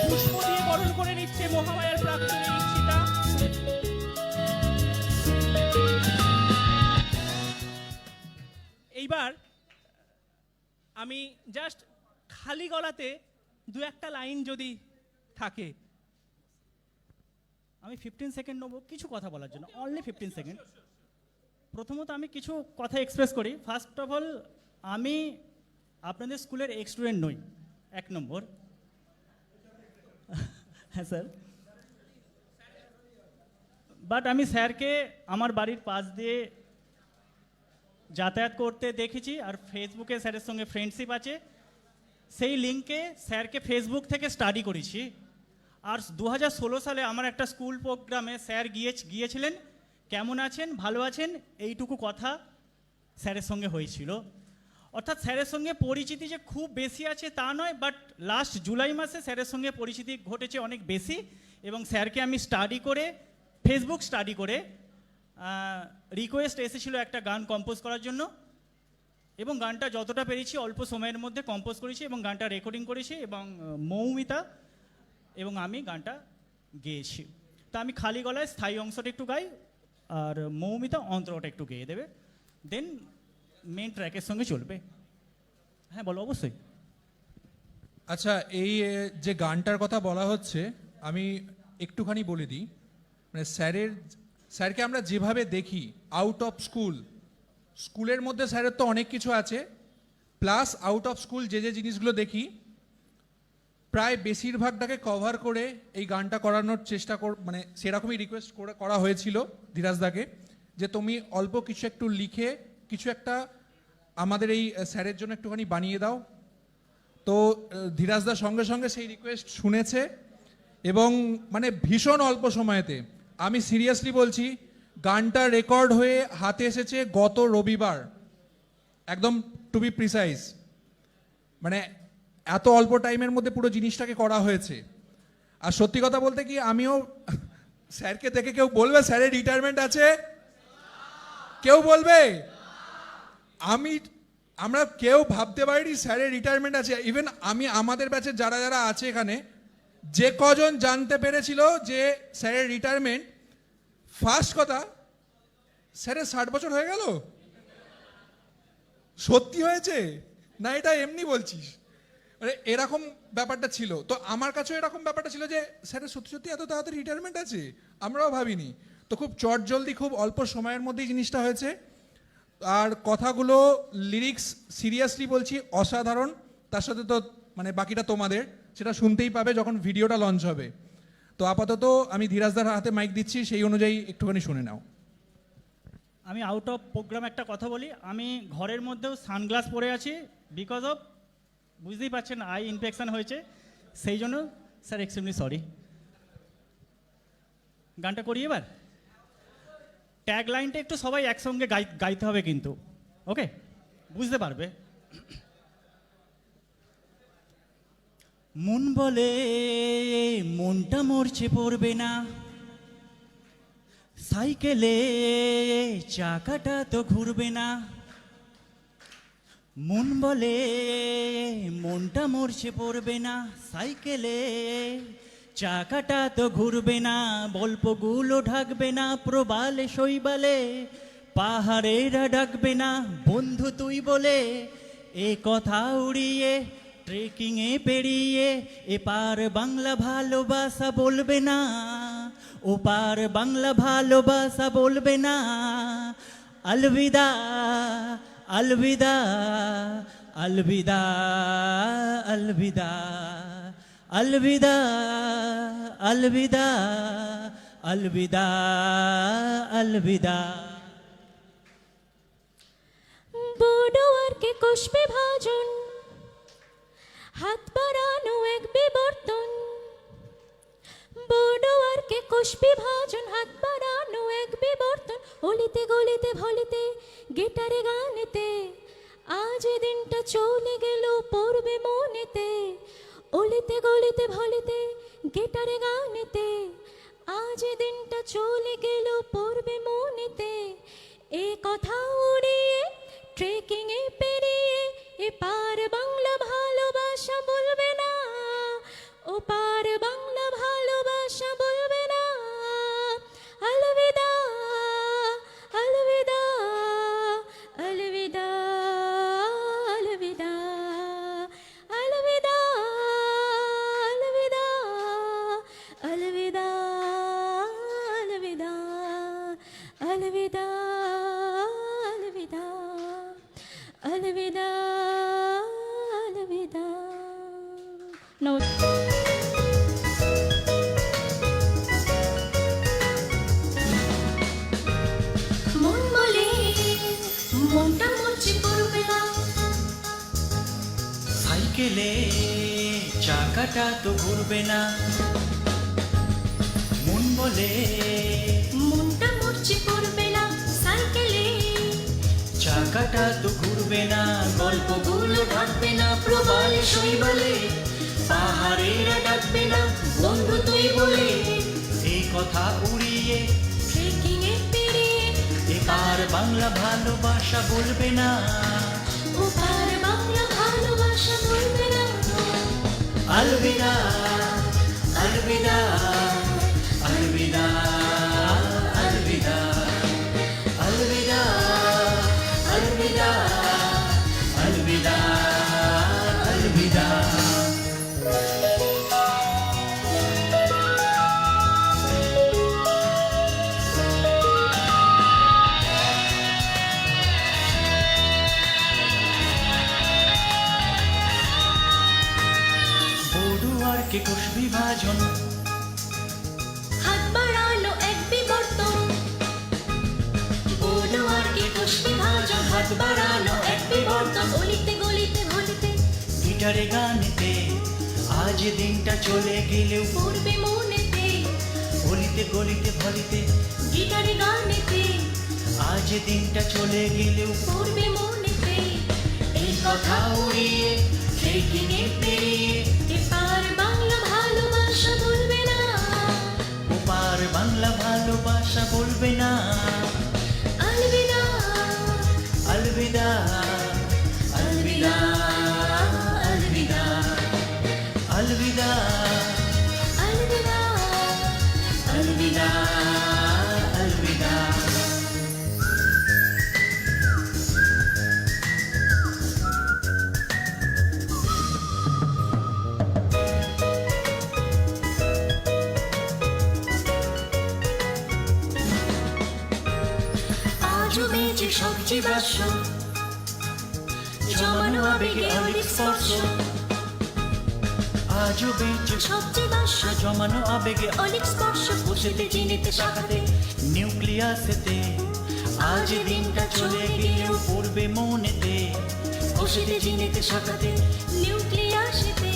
পুষ্প দিয়ে বরণ করে নিচ্ছে মহামায়ার প্রাক্তনী ইচ্ছিতা। এইবার আমি জাস্ট খালি গলাতে দু একটা লাইন যদি থাকে, আমি 15 সেকেন্ড নেবো কিছু কথা বলার জন্য, অনলি 15 সেকেন্ড। প্রথমত আমি কিছু কথা এক্সপ্রেস করি। ফার্স্ট অফ অল, আমি আপনাদের স্কুলের এক্স স্টুডেন্ট নই, 1 নম্বর। হ্যাঁ স্যার, বাট আমি স্যারকে আমার বাড়ির পাশ দিয়ে যাতায়াত করতে দেখেছি, আর ফেসবুকে স্যারের সঙ্গে ফ্রেন্ডশিপ আছে। সেই লিঙ্কে স্যারকে ফেসবুক থেকে স্টাডি করেছি। আর 2016 সালে আমার একটা স্কুল প্রোগ্রামে স্যার গিয়েছিলেন। কেমন আছেন, ভালো আছেন, এইটুকু কথা স্যারের সঙ্গে হয়েছিল। অর্থাৎ স্যারের সঙ্গে পরিচিতি যে খুব বেশি আছে তা নয়, বাট লাস্ট জুলাই মাসে স্যারের সঙ্গে পরিচিতি ঘটেছে অনেক বেশি। এবং স্যারকে আমি ফেসবুক স্টাডি করে রিকোয়েস্ট এসেছিল একটা গান কম্পোজ করার জন্য, এবং গানটা যতটা পেরেছি অল্প সময়ের মধ্যে কম্পোজ করেছি এবং গানটা রেকর্ডিং করেছি, এবং মৌমিতা এবং আমি গানটা গেয়েছি। তা আমি খালি গলায় স্থায়ী অংশটা একটু গাই, আর মৌমিতা অন্তরটা একটু গেয়ে দেবে, দেন মেন ট্র্যাকের সঙ্গে চলবে। হ্যাঁ বলো, অবশ্যই। আচ্ছা, এই যে গানটার কথা বলা হচ্ছে, আমি একটুখানি বলে দিই। মানে স্যারকে আমরা যেভাবে দেখি আউট অফ স্কুলের মধ্যে স্যারের তো অনেক কিছু আছে, প্লাস আউট অফ স্কুল যে জিনিসগুলো দেখি প্রায় বেশিরভাগটাকে কভার করে এই গানটা করানোর চেষ্টা মানে সেরকমই রিকোয়েস্ট করা হয়েছিল ধীরাজদাকে, যে তুমি অল্প কিছু একটু লিখে কিছু একটা আমাদের এই স্যারের জন্য একটুখানি বানিয়ে দাও। তো ধীরাজদার সঙ্গে সঙ্গে সেই রিকোয়েস্ট শুনেছে, এবং মানে ভীষণ অল্প সময়তে, আমি সিরিয়াসলি বলছি, গানটা রেকর্ড হয়ে হাতে এসেছে গত রবিবার, একদম টু বি প্রিসাইজ। মানে এত অল্প টাইমের মধ্যে পুরো জিনিসটাকে করা হয়েছে। আর সত্যি কথা বলতে কি, আমিও স্যারকে দেখে, কেউ বলবে স্যারের রিটায়ারমেন্ট আছে? কেউ বলবে? আমরা কেউ ভাবতে পারিনি স্যারের রিটায়ারমেন্ট আছে। ইভেন আমাদের ব্যাচের যারা যারা আছে এখানে, যে কজন জানতে পেরেছিল যে স্যারের রিটায়ারমেন্ট, ফার্স্ট কথা, স্যারের 60 বছর হয়ে গেল? সত্যি হয়েছে না এটা এমনি বলছিস? মানে এরকম ব্যাপারটা ছিল। তো আমার কাছেও এরকম ব্যাপারটা ছিল যে স্যারের সত্যি সত্যি এত তাড়াতাড়ি রিটায়ারমেন্ট আছে, আমরাও ভাবিনি। তো খুব চটজলদি, খুব অল্প সময়ের মধ্যেই জিনিসটা হয়েছে। আর কথাগুলো, লিরিক্স সিরিয়াসলি বলছি অসাধারণ। তার সাথে তো মানে বাকিটা তোমাদের, সেটা শুনতেই পাবে যখন ভিডিওটা লঞ্চ হবে। তো আপাতত আমি ধীরাজদার হাতে মাইক দিচ্ছি, সেই অনুযায়ী একটুখানি শুনে নাও। আমি আউট অফ প্রোগ্রাম একটা কথা বলি। আমি ঘরের মধ্যেও সানগ্লাস পরে আছি, বিকজ অফ, বুঝতেই পারছেন, আই ইনফেকশন হয়েছে, সেই জন্য স্যার এক্সট্রিমলি সরি। গানটা করি এবার। ট্যাগ লাইনটা একটু সবাই একসঙ্গে গাইতে হবে কিন্তু, ওকে? বুঝতে পারবে। মন বলে মনটা মরছে পড়বে না, সাইকেলে চাকাটা তো ঘুরবে না। মন বলে মনটা মরছে পড়বে না, সাইকেলে চাকাটা তো ঘুরবে না। গল্পগুলো ঢাকবে না প্রবালে শৈবালে, পাহাড়েরা ডাকবে না বন্ধু তুই বলে। এ কথা উড়িয়ে ট্রেকিংয়ে পেরিয়ে এপার বাংলা ভালোবাসা বলবে না, ওপার বাংলা ভালোবাসা বলবে না। আলবিদা আলবিদা আলবিদা আলবিদা আলবিদা আলবিদা আলবিদা আলবিদা। বড়োয়ারকে কষবে ভাজন, হাত বাড়ানো এক বিবর্তন। বড়োয়ারকে কোষ বিভাজন, হাত বাড়ানো এক বিবর্তন, অলিতে গলিতে ভলিতে গিটারে গানেতে, আজ এ দিনটা চলে গেল পড়বে মনেতে, অলিতে গলিতে ভলিতে গিটারে গানেতে, আজ এ দিনটা চলে গেল পড়বে মনেতে, এ কথা উড়িয়ে ট্রেকিং এ পেরিয়ে এপার বাংলা ভালোবাসা বলবে না, ও পার বাংলা ভালোবাসা বলবে না, আলবিদা আলবিদা আলবিদা আলবিদা আলবিদা আলবিদা আলবিদা আলবিদা আলবিদা আলবিদা আলবিদা আলবিদা। মন বলে মনটা মরছে পড়বে না, সাইকেলে চাকাটা তো ঘুরবে না, মন বলে মনটা মরছে পড়বে না, সাইকেলে চাকাটা তো ঘুরবে না, গল্পগুলো ঢাকবে না, প্রবালে শৈবালে পাহাড়েরা ডাকবে না, বন্ধু তুই বলে এই কথা উড়িয়ে ট্রেকিং এ পেরিয়ে এবার বাংলা ভালোবাসা বলবে না, ও পার বাংলা ভালোবাসা বলবে না, আলবিদা আলবিদা আলবিদা আলবিদা আলবিদা আলবিদা আলবিদা আলবিদা। বড়ুয়ারকে কোষ বিভাজন, হাত বাড়ানো এক বিবর্তন, বড়োয়ারকে কোষ বিভাজন, হাত বাড়ানো এক বিবর্তন, অলিতে গলিতে ভলিতে গিটারে গানেতে, আজ দিনটা চলে গেলেও পড়বে মনেতে, অলিতে গলিতে ভলিতে গিটারে গানেতে আজ দিনটা চলে গেলেও পড়বে মনেতে, এই কথা উড়িয়ে ট্রেকিং এ পেরিয়ে এপার বাংলা ভালোবাসা বলবে না, ওপার বাংলা ভালোবাসা বলবে না, আলবিদা আলবিদা আলবিদা আলবিদা আলবিদা আলবিদা আলবিদা আলবিদা। আজও বেঁচে সব জীবাশ্ম, জমানো আবেগে অলিক স্পর্শ, আজও বেঁচে সব জীবাশ্ম জমানো আবেগে অলিক স্পর্শ, বসেতে চিনিতে শাখাতে নিউক্লিয়াসেতে, আজ দিনটা চলে গেলেও পড়বে মনেতে, বসেতে চিনিতে শাখাতে নিউক্লিয়াসেতে,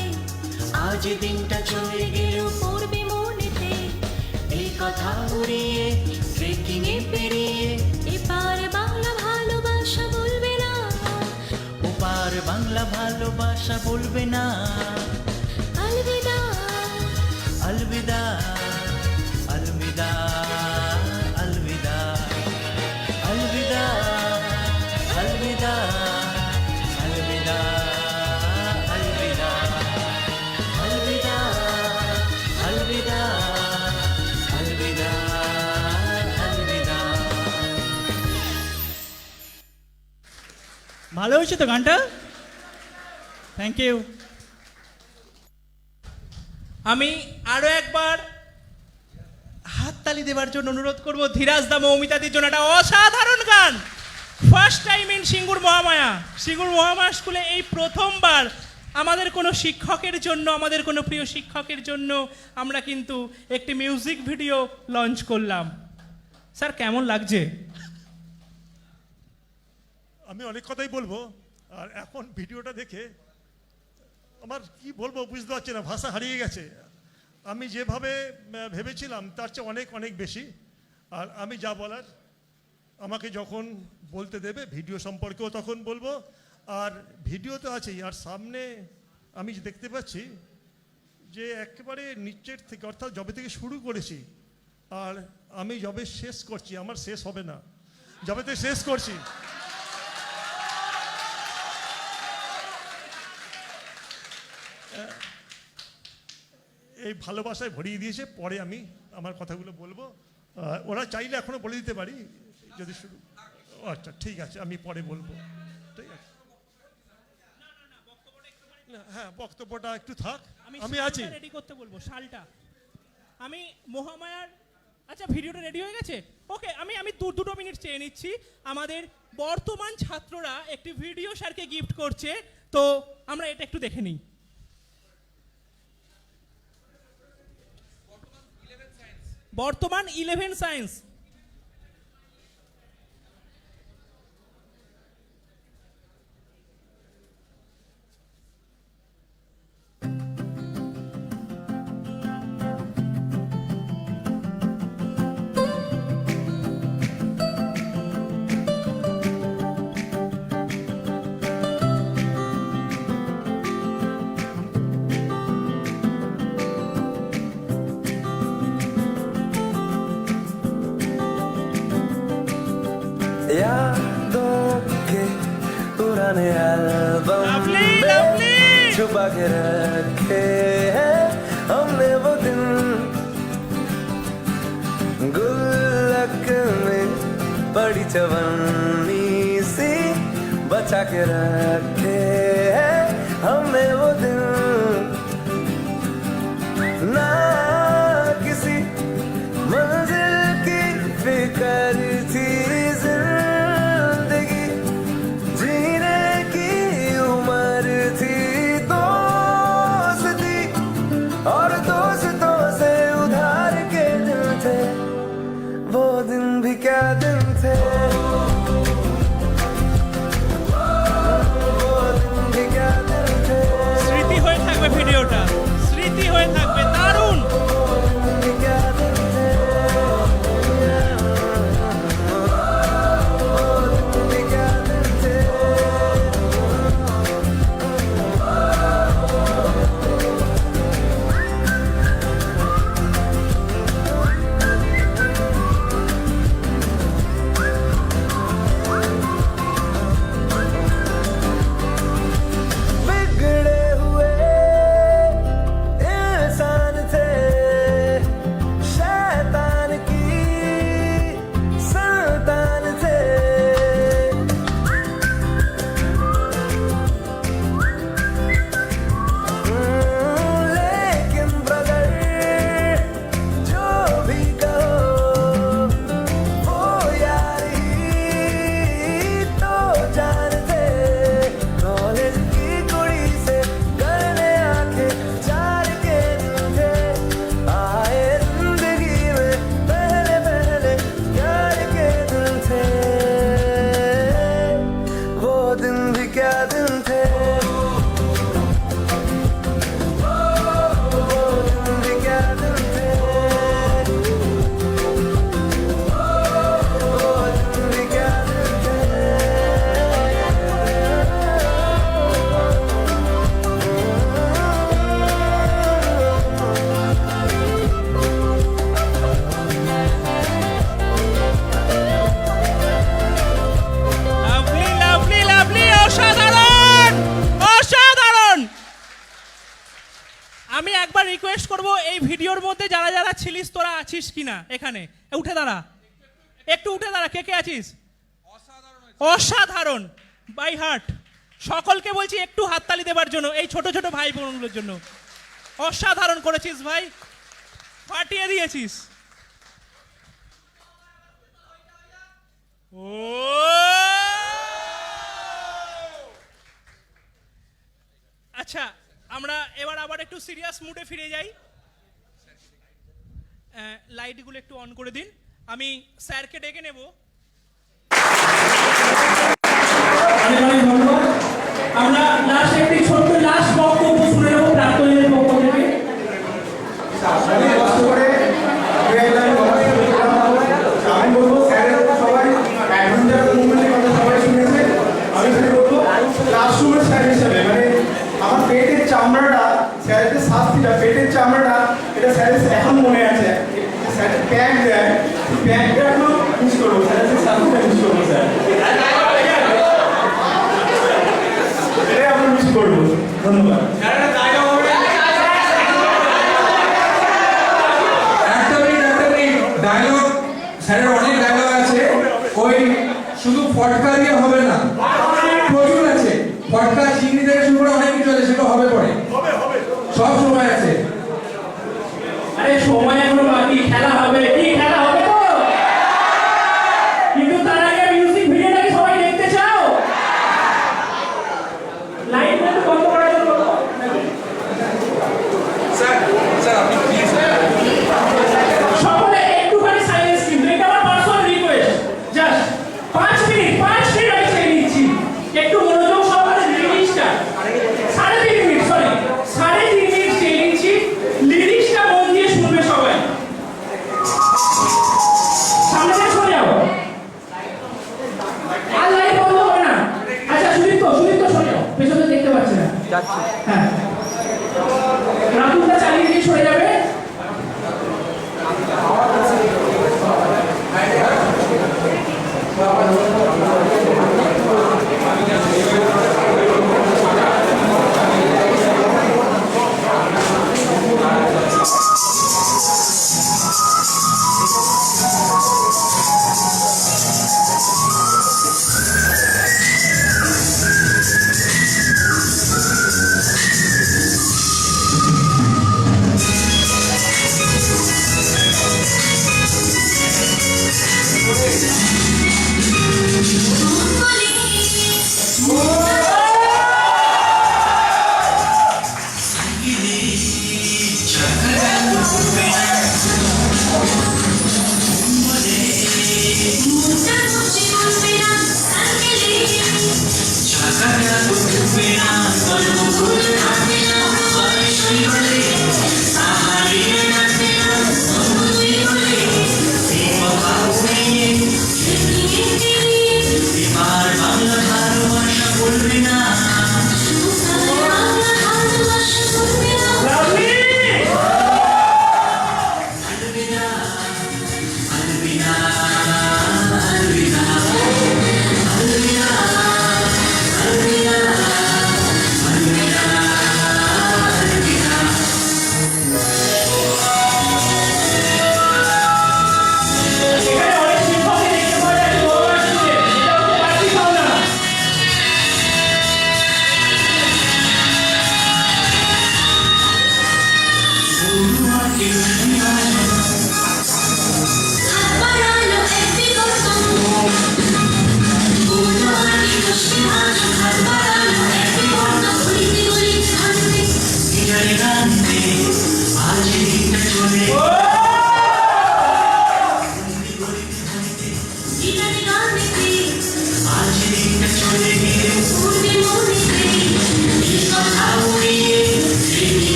আজ দিনটা চলে গেলেও পড়বে মনেতে, এই কথা উড়িয়ে ট্রেকিং এ পেরিয়ে এপার বাংলা ভালোবাসা বলবে না, ওপার বাংলা ভালোবাসা বলবে না, আলবিদা আলবিদা আলবিদা আলবিদা আলবিদা আলবিদা আলবিদা আলবিদা আলবিদা আলবিদা আলবিদা আলবিদা। ভালো হয়েছে তো গানটা, থ্যাংক ইউ। আমি আরো একবার হাততালি দেওয়ার জন্য অনুরোধ করব ধীরাজ দা মৌমিতাদির জন্য। একটা অসাধারণ গান, first time in Singur Mahamaya. Singur Mahamaya স্কুলে এই প্রথমবার আমাদের কোনো শিক্ষকের জন্য, আমাদের কোনো প্রিয় শিক্ষকের জন্য আমরা কিন্তু একটি মিউজিক ভিডিও লঞ্চ করলাম। স্যার কেমন লাগছে? আমি অনেক কথাই বলবো, আর এখন ভিডিওটা দেখে আমার কি বলবো বুঝতে পারছি না, ভাষা হারিয়ে গেছে। আমি যেভাবে ভেবেছিলাম তার চেয়ে অনেক অনেক বেশি। আর আমি যা বলার আমাকে যখন বলতে দেবে ভিডিও সম্পর্কেও তখন বলবো। আর ভিডিও তো আছেই, আর সামনে আমি যে দেখতে পাচ্ছি যে একেবারে নিচের থেকে, অর্থাৎ যবে থেকে শুরু করেছি আর আমি যবে শেষ করছি, আমার শেষ হবে না, যবে থেকে শেষ করছি এই ভালোবাসায় ভরিয়ে দিয়েছে। পরে আমি আমার কথাগুলো বলবো, ওরা চাইলে এখনো বলে দিতে পারি যদি শুরু। আচ্ছা ঠিক আছে, আমি পরে বলবো, ঠিক আছে। হ্যাঁ, বক্তব্যটা একটু থাক, আমি আছি। রেডি করতে বলবো শালটা। আমি মহামায়ার, আচ্ছা ভিডিওটা রেডি হয়ে গেছে, ওকে। আমি 2 মিনিট চেয়ে নিচ্ছি। আমাদের বর্তমান ছাত্ররা একটি ভিডিও স্যারকে গিফট করছে, তো আমরা এটা একটু দেখে নিই। বর্তমান 11 সায়েন্স। यादों के पुराने एल्बम में छुपा के रखे हैं हमने वो दिन, गुल्लक में बड़ी चवन्नी सी बचा के रखे हैं हमने वो दिन। ना किसी मंजिल की फिक्र थी, जिंदगी जीने की उम्र थी, दोस्ती और दोस्तों से उधार के दिन थे, वो दिन भी क्या दिन थे, वो दिन भी क्या दिन थे। স্মৃতি হয়ে থাকবে ভিডিওটা, স্মৃতি হয়ে থাকবে, দারুণ। बिगड़े हुए इंसान थे, शैतान की संतान थे, लेकिन ब्रदर जो भी कहो वो यार ही तो जान थे। कॉलेज की कुड़ी से करने आके चार के दिन थे, आए जिंदगी में पहले पहले प्यार के दिन थे, वो दिन भी क्या दिन थे, वो दिन भी क्या दिन थे, वो दिन भी क्या दिन थे। লাভলি লাভলি লাভলি, অসাধারণ অসাধারণ। আমি একবার রিকোয়েস্ট করব, এই ভিডিওর মধ্যে যারা যারা ছিলিস তোরা আছিস কিনা এখানে, উঠে দাঁড়া, একটু উঠে দাঁড়া, কে কে আছিস? অসাধারণ, বাই হার্ট। সকলকে বলছি একটু হাততালি দেবার জন্য, এই ছোট ছোট ভাই বোনগুলোর জন্য। অসাধারণ করেছিস ভাই, ফাটিয়ে দিয়েছিস। ও আচ্ছা, আমরা এবার আবার একটু সিরিয়াস মুডে ফিরে যাই। লাইটগুলো একটু অন করে দিন, আমি স্যারকে ডেকে নেব। আমরা লাস্ট একটি ছোট্ট লাস্ট বক্তব্য শুনে নেব প্রাক্তনীদের পক্ষ থেকে। ব্যাকগ্রাউন্ড মিস করবো স্যার, সাউন্ডটা মিস করবো স্যার, এটাই আমরা মিস করবো। ধন্যবাদ। একটা মিনিট ডায়লগ, স্যারের অনেক ডায়লগ আছে, ওই শুধু ফটকা দিয়ে হবে না, প্রচুর আছে, ফটকা চিংড়ি থেকে শুরু করে অনেক কিছু আছে, সেগুলো হবে পরে, সব সময় আছে। আরে সময় এখনো বাকি, খেলা হবে, কি খেলা হবে তো, কিন্তু তার আগে মিউজিক ভিডিওটাকে সবাই দেখতে চাও? লাইট একটু বন্ধ করার জন্য স্যার স্যার আপনি প্লিজ সকলে একটুখানি সাইলেন্স, কিন্তু এটা আমার পার্সোনাল রিকোয়েস্ট। জাস্ট 5 মিনিট আমি চেয়ে নিচ্ছি, একটু মনোযোগ সহকারে লিরিক্সটা 3.5 মিনিট, সরি 3.5 মিনিট চেয়ে নিচ্ছি, লিরিক্সটা মন দিয়ে শুনবে সবাই।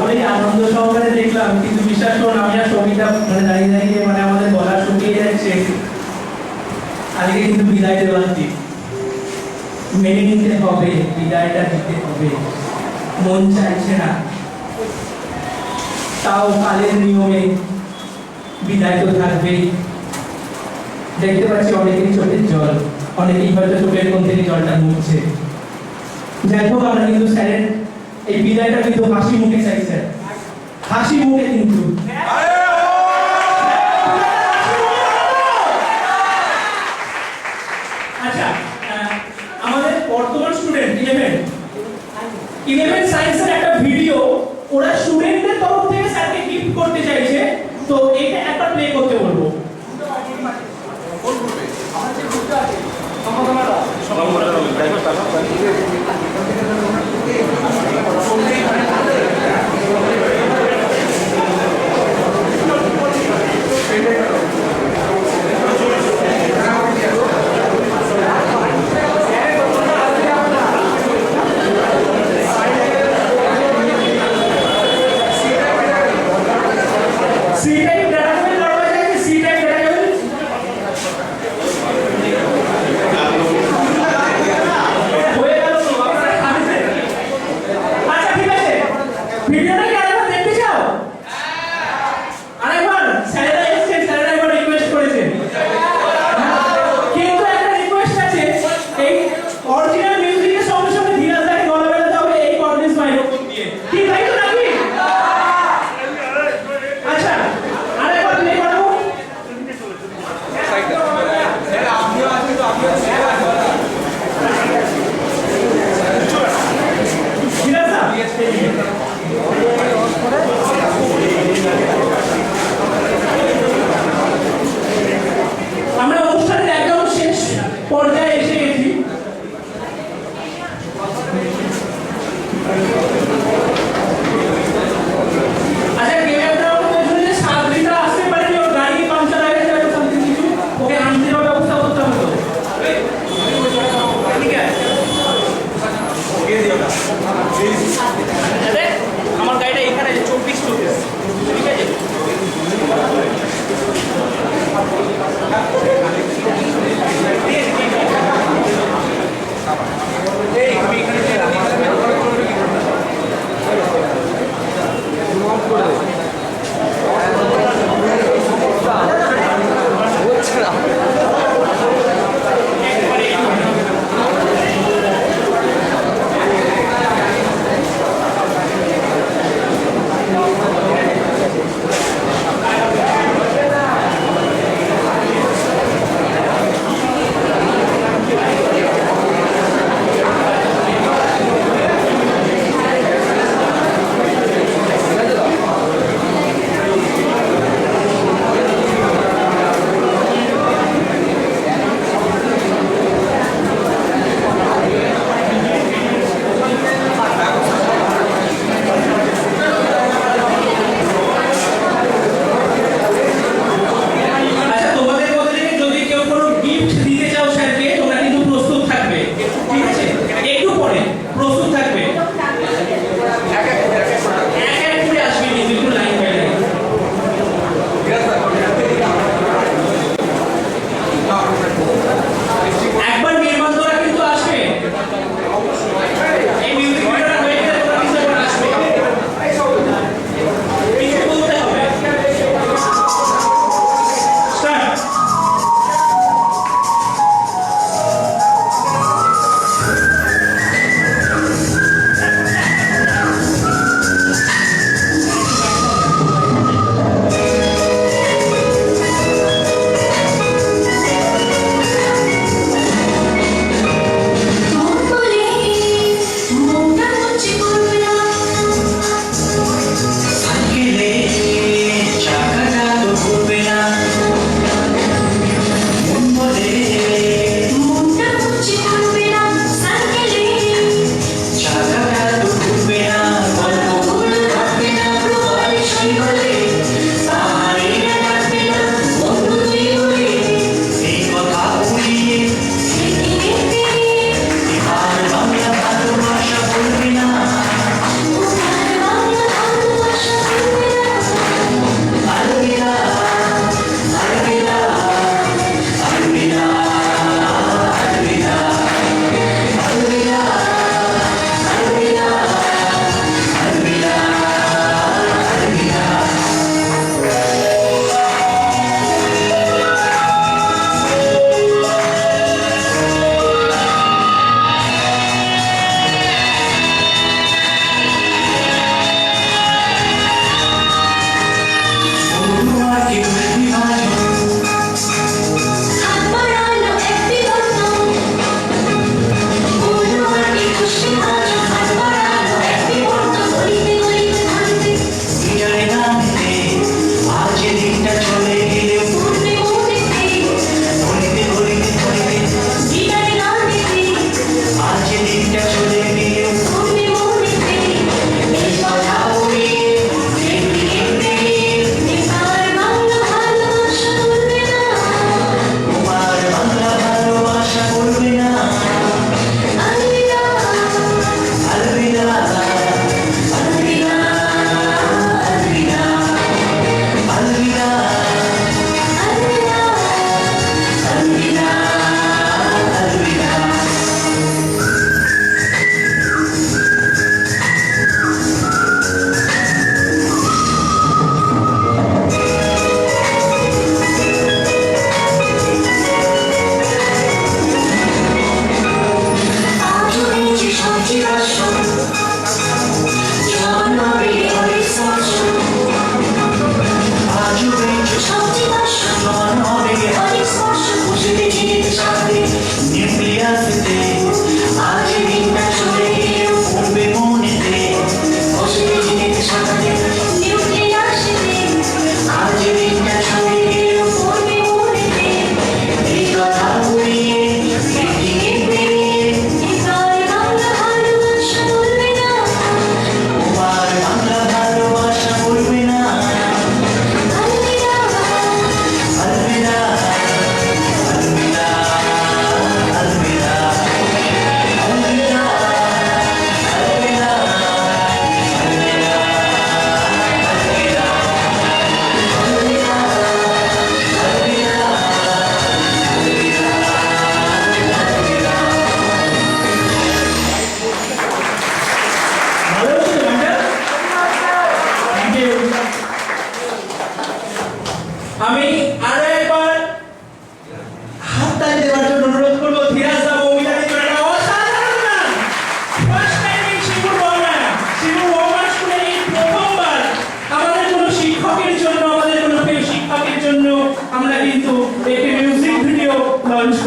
ভালোই আনন্দ সহকারে দেখলাম, কিন্তু বিশ্বাস করুন আমি আর সঙ্গীতা মানে দাঁড়িয়ে দাঁড়িয়ে মানে আমাদের গলা শুকিয়ে যাচ্ছে। আজকে কিন্তু বিদায় দেওয়ার দিন, মেনে নিতে হবে, বিদায়টা দিতে হবে। মন চাইছে না, তাও কালের নিয়মে বিদায় তো থাকবেই। দেখতে পাচ্ছি অনেকেরই চোখের জল, অনেকেই হয়তো চোখের কোণ থেকে জলটা মুছছে। যাই হোক, আমরা কিন্তু স্যারের এই বিদায়টা কিন্তু হাসি মুখে চাই স্যার, হাসি মুখে কিন্তু। আচ্ছা, আমাদের বর্তমান স্টুডেন্ট 11 সায়েন্সের একটা ভিডিও ওরা স্টুডেন্টদের তরফ থেকে স্যারকে গিফট করতে চাইছে, তো এটা একটা প্লে করতে বলবো। ভিডিওটা কি আরেকবার দেখতে চাও? আরেকবার স্যারেরা এসেছেন, স্যারেরা একবার রিকোয়েস্ট করেছেন, কিন্তু একটা রিকোয়েস্ট আছে, এই অরিজিনাল মিউজিকের সঙ্গে সঙ্গে ধীরাজ দাকে গলা বেঁধাতে হবে এই কর্নিস মাইক্রোফোন দিয়ে, কি তাই তো নাকি? আচ্ছা,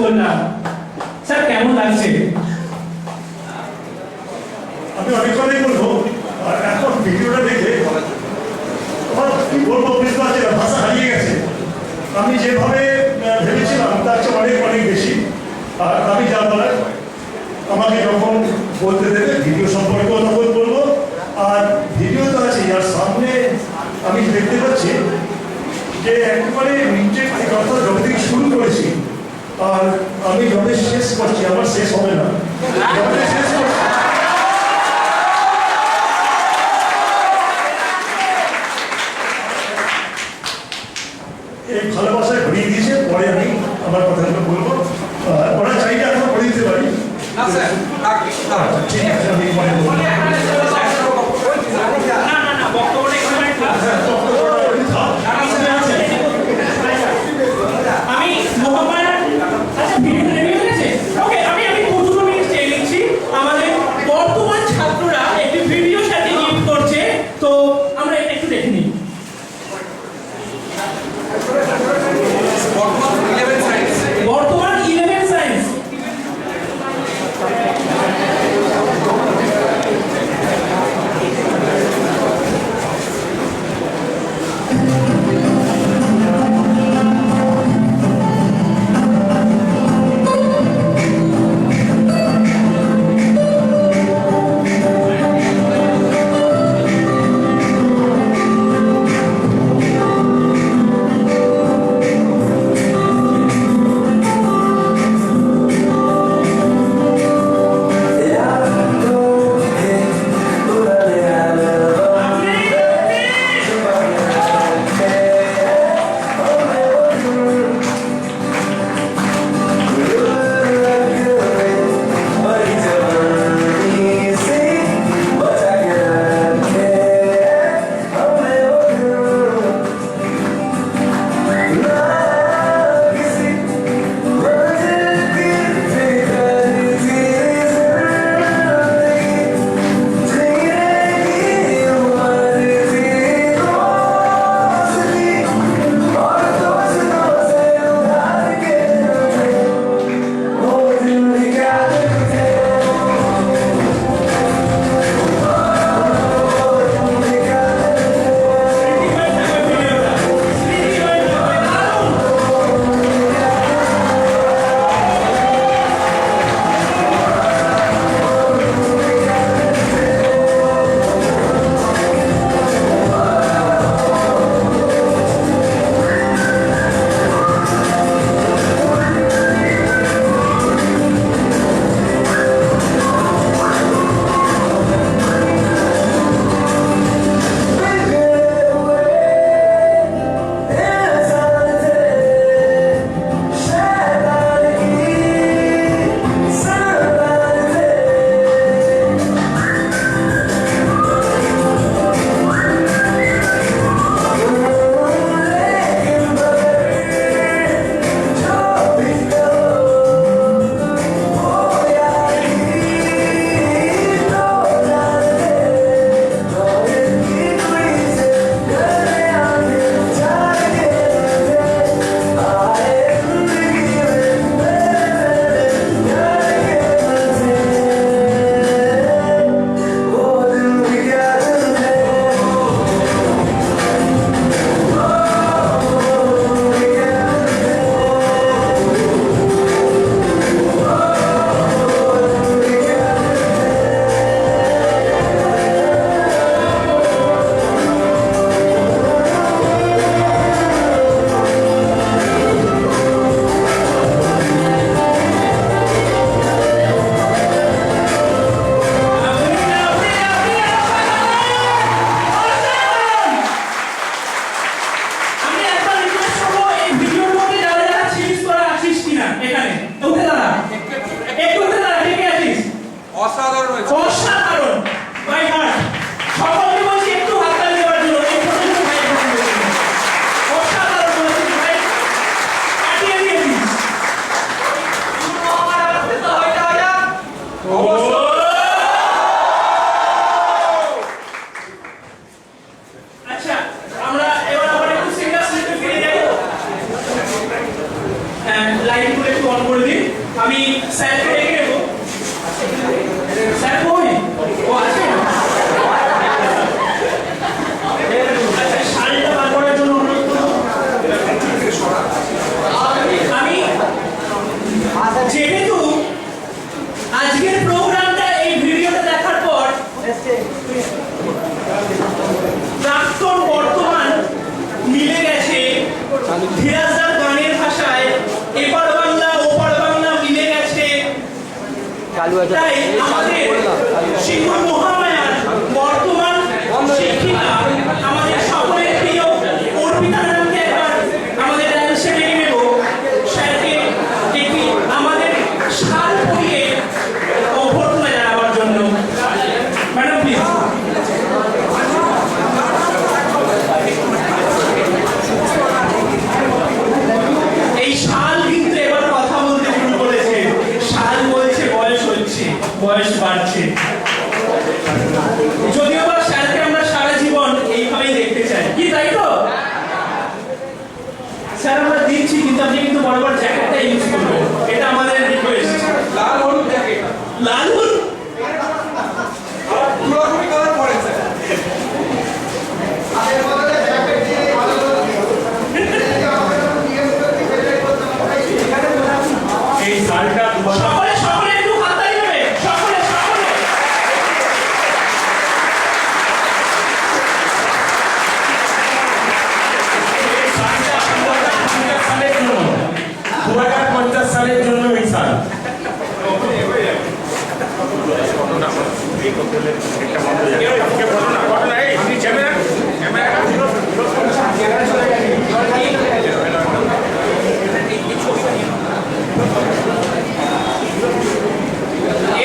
করলাম। স্যার কেমন লাগছে? আমি অনেক কথাই বলবো, আর এখন ভিডিওটা দেখে আমার কি বলবো বুঝতে পারছি না, ভাষা হারিয়ে গেছে। আমি যেভাবে ভেবেছিলাম তার চেয়ে অনেক অনেক বেশি। আর আমি যা বলার আমাকে যখন বলতে দেবে ভিডিও সম্পর্কেও তখন বলবো। আর ভিডিও তো আছে, আর সামনে আমি দেখতে পাচ্ছি যে একেবারে নিচের থেকে অর্থাৎ যবে থেকে শুরু করেছি আর আমি যবে শেষ করছি, আমার শেষ হবে না। যবে শেষ করছি এই ভালোবাসায় ভরিয়ে দিয়েছে। পরে আমি আমার কথাগুলো বলবো, ওরা চাইলে এখন করে দিতে পারি। ঠিক আছে, আমি পরে বলবো। আমি মোহাম্মদ, আচ্ছা ভিডিওটা রেডি হয়ে গেছে? ওকে, আমি 15 মিনিট চেয়ে নিচ্ছি। আমাদের বর্তমান ছাত্ররা একটি ভিডিও সাথে গিফট করছে, তো আমরা এটা একটু দেখে নিই। বর্তমান 11 সায়েন্স। ক্ষমা করে দিন, আমি স্যারকে ডেকে নেব। স্যার কই? ও আছে? আচ্ছা, শাড়িটা বার করার জন্য অনুরোধ করব। আমি যেহেতু আজকের প্রোগ্রামটা এই ভিডিওটা দেখার পর প্রাক্তন বর্তমান মিলে গেছে, ধীরাজদার গানের ভাষায় এপার বাংলা ওপার বাংলা মিলে গেছে, তাই আমাদের সিংহ মহামায়ার বর্তমান শিক্ষিকা আমাদের সকলের প্রিয় অর্পিতা ম্যাডামকে একবার আমাদের ডান্সে ডেকে নেব। স্যারকে একটি আমাদের শাল পরিয়ে অভ্যর্থনা জানাবার জন্য। Madam please. এই শাল কিন্তু এবার কথা বলতে শুরু করেছে। শাল বলছে বয়স হচ্ছে, বয়স বাড়ছে। যদিও বা স্যারকে আমরা সারা জীবন এইভাবেই দেখতে চাই, কি তাই তো? স্যার আমরা দিচ্ছি, কিন্তু আপনি কিন্তু বরাবর জ্যাকেটটা ইউজ করবেন, এটা আমাদের রিকোয়েস্ট। লাল হলুদ জ্যাকেট, লাল হলুদ পুরোপুরি কালার পড়ে স্যার। এই শালটা সকলে সকলে একটু হাততালি দেবে, সকলে সকলে। এই শালটা 2050 সালের জন্য এই শাল।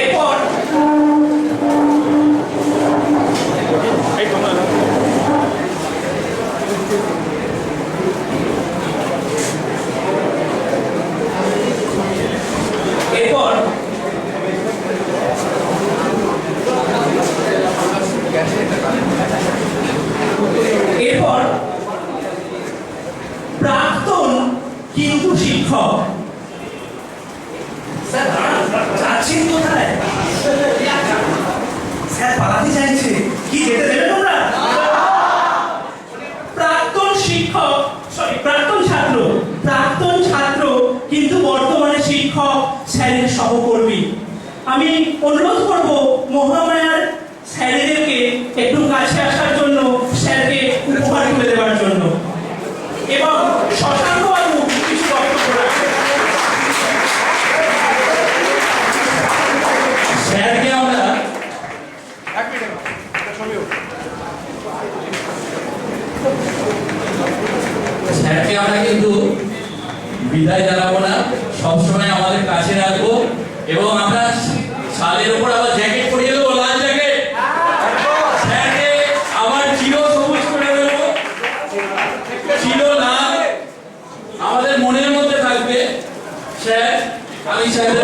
এরপর এরপর এরপর প্রাক্তন কিন্তু শিক্ষক। স্যার যাচ্ছেন কোথায়? স্যার পালাতে চাইছে, কি যেতে দেবে তোমরা? প্রাক্তন শিক্ষক, সরি প্রাক্তন ছাত্র, প্রাক্তন ছাত্র কিন্তু বর্তমানে শিক্ষক, স্যারের সহকর্মী। আমি অনুরোধ করব মহামায়ার স্যারেদেরকে একটু কাছে আসার জন্য, স্যারকে উপহার তুলে দেওয়ার জন্য, এবং শশাঙ্ক বাবু কিছু বক্তব্য রাখবেন। স্যারকে আমরা কিন্তু বিদায় জানাবো না, সবসময় আমাদের কাছে রাখবো, এবং আমরা শালের উপর আবার জ্যাকেট পরিয়ে দেবো, লাল জ্যাকেট। স্যারকে আবার চির সবুজ করে দেবো, চির লাল আমাদের মনের মধ্যে থাকবে। স্যার, আমি স্যারের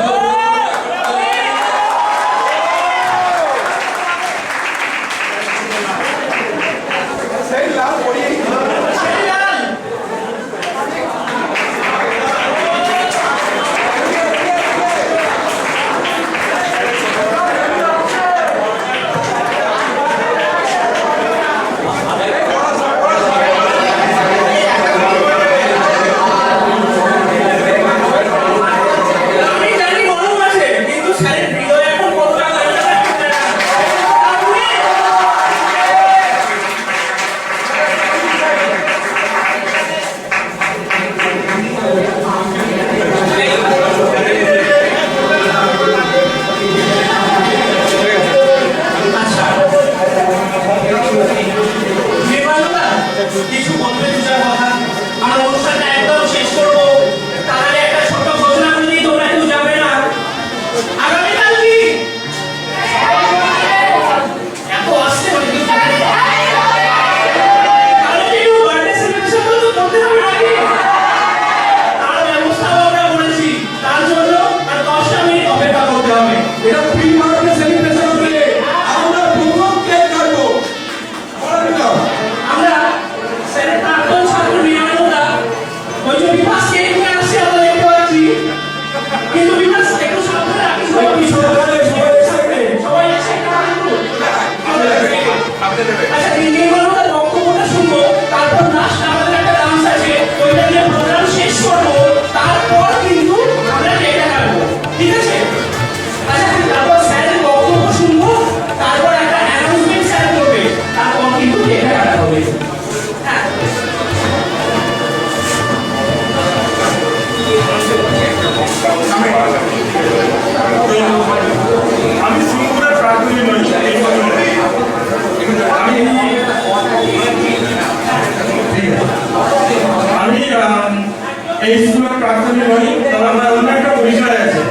এই স্কুলের প্রাক্তনী নই, তবে আমার অন্য একটা পরিচয় আছে।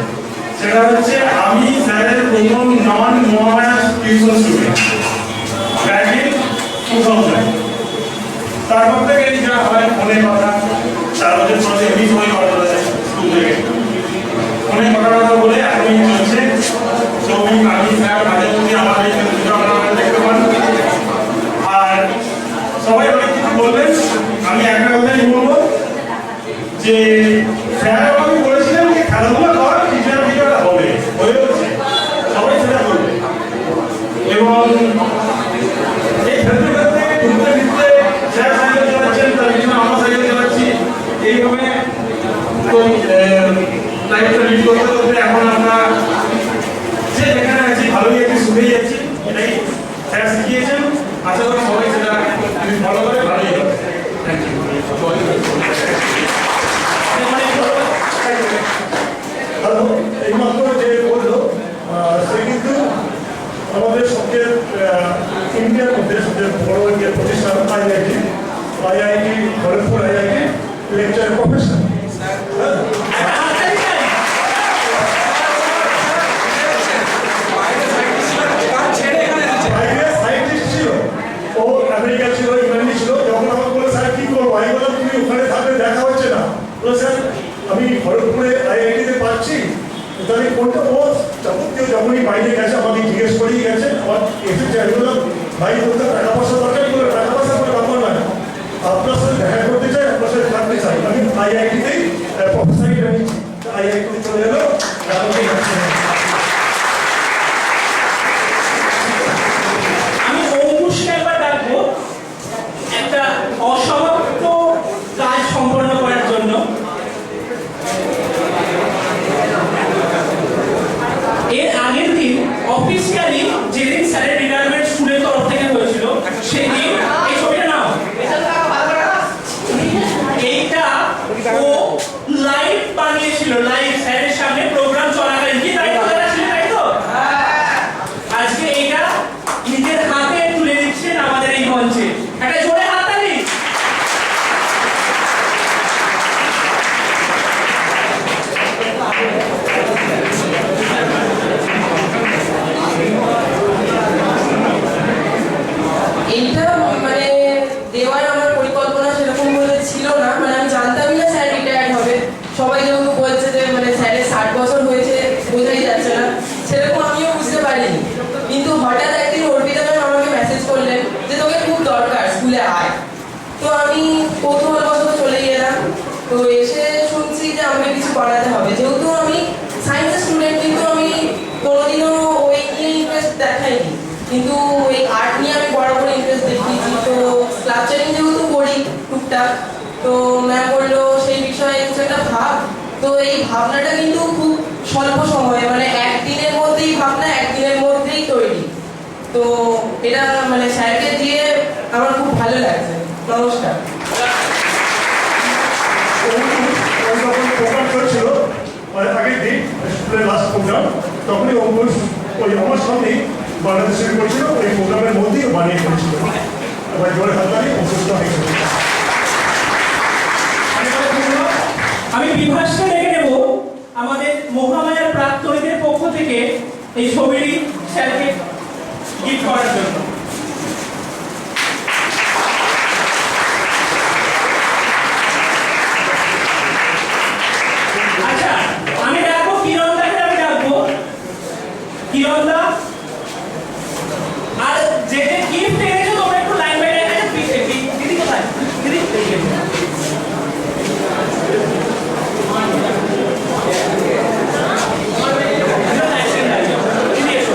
সেটা হচ্ছে আমি স্যারের প্রথম non Mahamaya tuition student back in 2000। তারপর থেকে যা হয় ফোনে কথা, 4 বছর পরে এমনি সময় কথা বলে স্কুল থেকে ফোনে কথা বলে এখনই চলছে। ছবি আমি স্যার মাঝে মধ্যে আমার আপনারা দেখতে পান। আর সবাই অনেক কিছু বলবেন, আমি একটা কথাই বলবো যে স্যার আমাকে বলেছিলেন যে খেলাধুলা কর, টিচার ভিডিওটা হবে, হয়ে হচ্ছে সবাই সেটা করবে। এবং এই খেলতে খেলতে ঘুরতে ফিরতে স্যার সাইকেল চালাচ্ছেন, তার জন্য আমরা সাইকেল চালাচ্ছি, এইভাবে লাইফটা লিড করতে করতে এখন আমরা যে যেখানে আছি ভালোই একটু শুনেই যাচ্ছি। এটাই স্যার শিখিয়েছেন, আশা করি সবাই সেটা ফলো করে ভালোই হবে। Thank you. এইমাত্র যে বললো সে কিন্তু আমাদের সবচেয়ে ইন্ডিয়ার মধ্যে সবচেয়ে বড় যে প্রতিষ্ঠান IIT Kharagpur IIT lecture professor. Scientist ছিল, ও আমেরিকা ছিল, ইংল্যান্ডে ছিল। যখন আমাকে বলে স্যার কি করবো, আমি বললাম তুমি ওখানে থাকলে দেখা হচ্ছে না। বলে স্যার আমি খড়গপুরে আইআইটিতে পাচ্ছি, তাহলে কোনটা ও যাবতীয় যখনই বাইরে গেছে আমাকে জিজ্ঞেস করেই গেছে, আমার এসেছে। আমি বললাম ভাই বলতে টাকা পয়সা দরকার, বলে টাকা পয়সা কোনো ব্যাপার নয়, আপনার সাথে দেখা করতে চাই, আপনার সাথে থাকতে চাই। আমি আইআইটিতেই প্রফেসরটা নিচ্ছি, আইআইটিতে চলে গেল। আমি অঙ্কুশকে একবার ডাকবো একটা অসমাপ্ত কাজ সম্পন্ন করার জন্য। এর আগের দিন অফিসিয়ালি যেদিন স্যারের রিটায়ারমেন্ট স্কুলের তরফ থেকে হয়েছিল, সেদিন এই ছবিটা নাও, এইটা ও লাইভ বানিয়েছিল, লাইভ স্যারের সামনে প্রোগ্রাম চলাকালীন। কি তাই তো দাদা, ছিল তাই তো? আজকে এইটা নিজের হাতে তুলে দিচ্ছেন আমাদের এই মঞ্চে। একটা জোরে হাততালি। এইটা মানে দেওয়ার আমার পরিকল্পনা সেরকম বলে ছিল না, মানে আমি জানতামই না স্যার রিটায়ার্ড হবে। সবাই যেহেতু বলছে যে মানে স্যারের 60 বছর হয়েছে, বোঝাই যাচ্ছে না, সেরকম আমিও বুঝতে পারিনি। কিন্তু হঠাৎ একদিন অর্পিতা ম্যাম আমাকে মেসেজ করলেন যে তোকে খুব দরকার, স্কুলে আয়। তো আমি কৌতূহলবশত চলে গেলাম। তো এসে শুনছি যে আমাকে কিছু করাতে হবে, যেহেতু আমি সায়েন্সের স্টুডেন্ট, কিন্তু আমি কোনোদিনও ওই নিয়ে ইন্টারেস্ট দেখাইনি, কিন্তু ওই আর্ট নিয়ে আমি বরাবর ইন্টারেস্ট দেখিয়েছি। তো স্কাল্পচারিং যেহেতু করি টুকটাক, তো ম্যাম বললো সেই বিষয়ে কিছু একটা ভাব। তো এই ভাবনাটা কিন্তু খুব স্বল্প সময়ে, মানে একদিনের মধ্যেই ভাবনা, একদিনের মধ্যেই তৈরি। তো এটা মানে স্যারকে দিয়ে আমার খুব ভালো লাগছে। নমস্কার। যখন প্রোগ্রাম চলছিল আগের দিন স্কুলের লাস্ট প্রোগ্রাম, তখনই অঙ্কুশ ওই আমার সামনেই বানাতে শুরু করেছিল, ওই প্রোগ্রামের মধ্যেই বানিয়ে ফেলেছিল। এবার জোরে হাত দাঁড়িয়ে অঙ্কুশ আমি বিভাসকে ডেকে নেব আমাদের মহামায়ার প্রাক্তনীদের পক্ষ থেকে এই ছবিটি স্যারকে গিফট করার জন্য। আচ্ছা, আমি ডাকবো কিরণদাকে, আমি ডাকবো কিরণদা। আর যে যে গিফট এনেছো তোমরা একটু লাইন বাই লাইন আছে। দিদি কোথায়? দিদি দিদি এসো।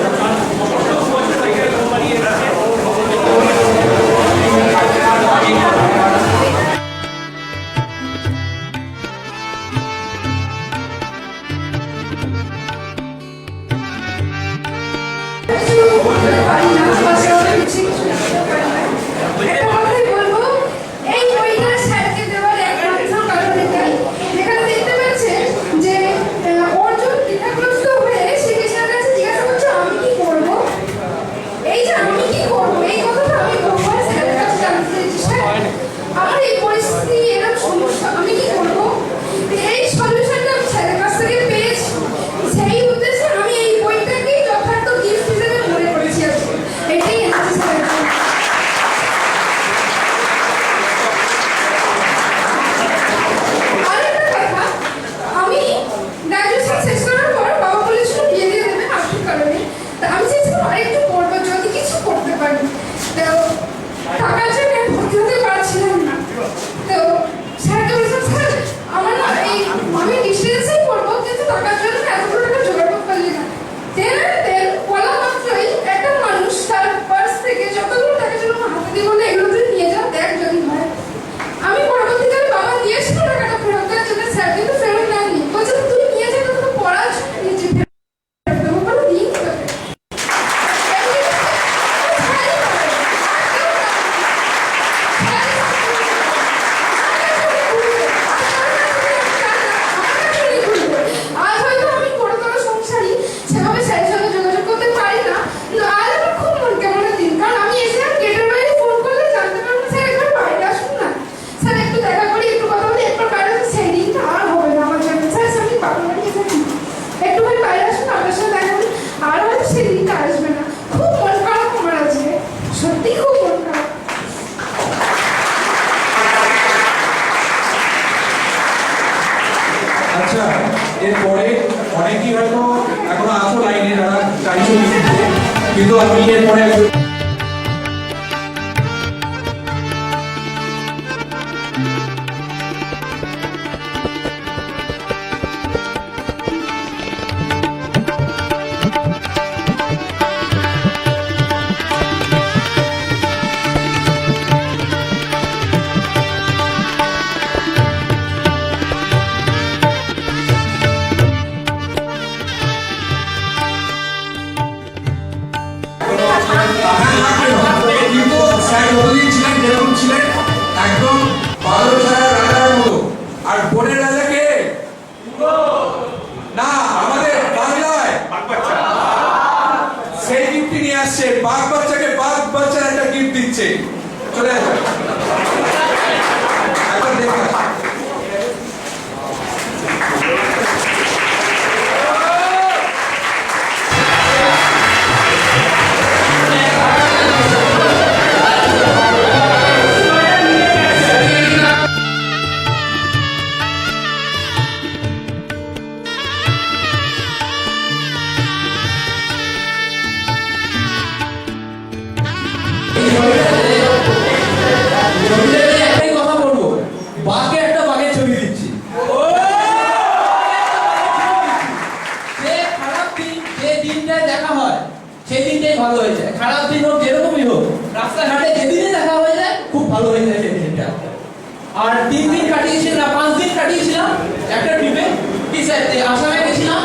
এরপরে অনেকেই হয়তো এখনো আসো লাইনে যারা চাইছো লিখতে, কিন্তু আমি এরপরে কিন্তু স্যার যতদিন ছিলেন যেরকম ছিলেন একদম ভালো ছাড়া রাজার মতো। আর বোনের রাজা কে? না, আমাদের বাংলায় সেই গিফটটি নিয়ে আসছে, বাঘ বাচ্চাকে বাঘ বাচ্চার একটা গিফট দিচ্ছে। চলে আসো একবার দেখে আসো। একটাই কথা বলবো, বাঘে একটা বাঘের ছবি দিচ্ছি। যে খারাপ দিন, যে দিনটায় দেখা হয় সেই দিনটাই ভালো হয়ে যায়। খারাপ দিন হোক যেরকমই হোক, রাস্তাঘাটে যেদিনে দেখা হয়ে যায় খুব ভালো হয়ে যায় সেই দিনটা। আর 3 দিন কাটিয়েছিলাম না 5 দিন কাটিয়েছিলাম একটা ট্রিপে, কি স্যার আসামে গেছিলাম,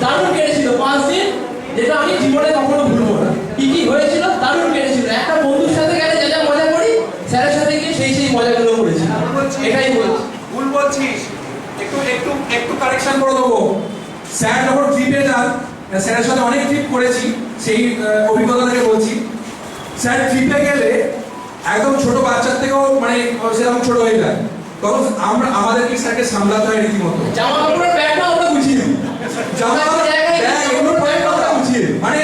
দারুণ কেটেছিল 5 দিন, যেটা আমি জীবনে কখনো ভুলবো না। কি কি হয়েছিল, দারুণ কেটেছিল। একটা বন্ধুর সাথে গেলে যা যা মজা করি, স্যারের সাথে গিয়ে সেই মজাগুলো করেছি। এটাই বলছি। ভুল বলছিস, একটু একটু একটু কারেকশন করে দেবো। স্যার যখন ট্রিপে যান, স্যারের সাথে অনেক ট্রিপ করেছি, সেই অভিজ্ঞতা থেকে বলছি। স্যার ট্রিপে গেলে একদম ছোট বাচ্চার থেকেও মানে সেরকম ছোট হয়ে যায়, তখন আমরা আমাদেরকে স্যারকে সামলাতে হয় রীতিমতো। জামা কাপড়ের ব্যাগটা আমরা গুছিয়ে দিই। জামা ব্যাগ এগুলো আমরা গুছিয়ে দিই। মানে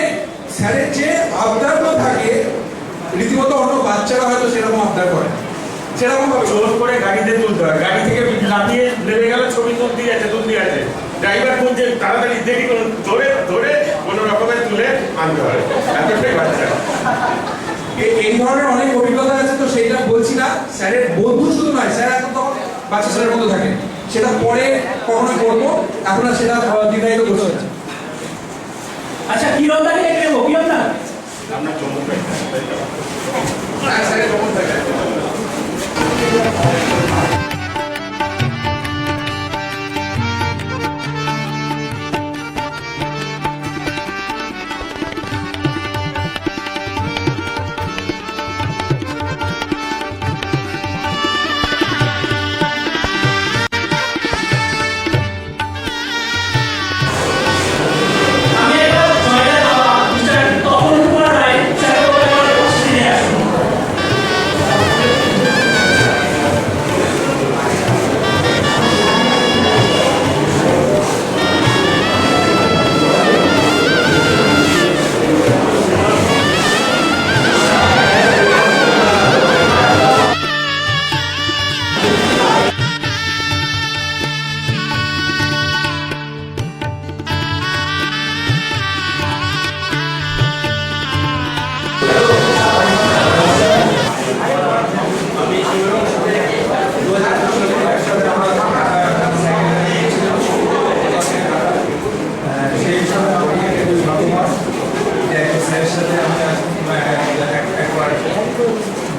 স্যারের যে আবদারগুলো থাকে রীতিমতো অন্য বাচ্চারা হয়তো সেরকম আবদার করে, সেরকম ভাবে জোর করে গাড়িতে তুলতে হয়, গাড়ি থেকে লাফিয়ে নেমে গেল, ছবি তুলতে আছে। ড্রাইভার বলছে তাড়াতাড়ি দেরি করুন, ধরে ধরে কোনো রকমের তুলে আনতে হয়। এতটাই বাচ্চা। এই ধরনের অনেক অভিজ্ঞতা আছে, তো সেইটা বলছি না। স্যারের বন্ধু শুধু নয়, স্যার এখন তখন বাচ্চা ছেলের মতো থাকে, সেটা পরে কখনো করবো, এখন আর সেটা দ্বিধায়িত করছে। আচ্ছা কি রন্দাকে দেখে নেবো, কি রন্দা? আপনার চমক স্যারের চমক থাকে।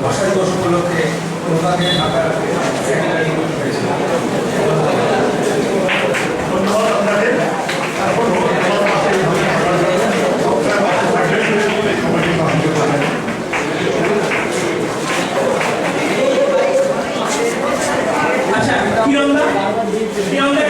ভাষা দিবস উপলক্ষে কলকাতায় ঢাকার সেক্রেটারি হয়েছিল। ধন্যবাদ আপনাদের। আচ্ছা কিরণদা, কিরণদা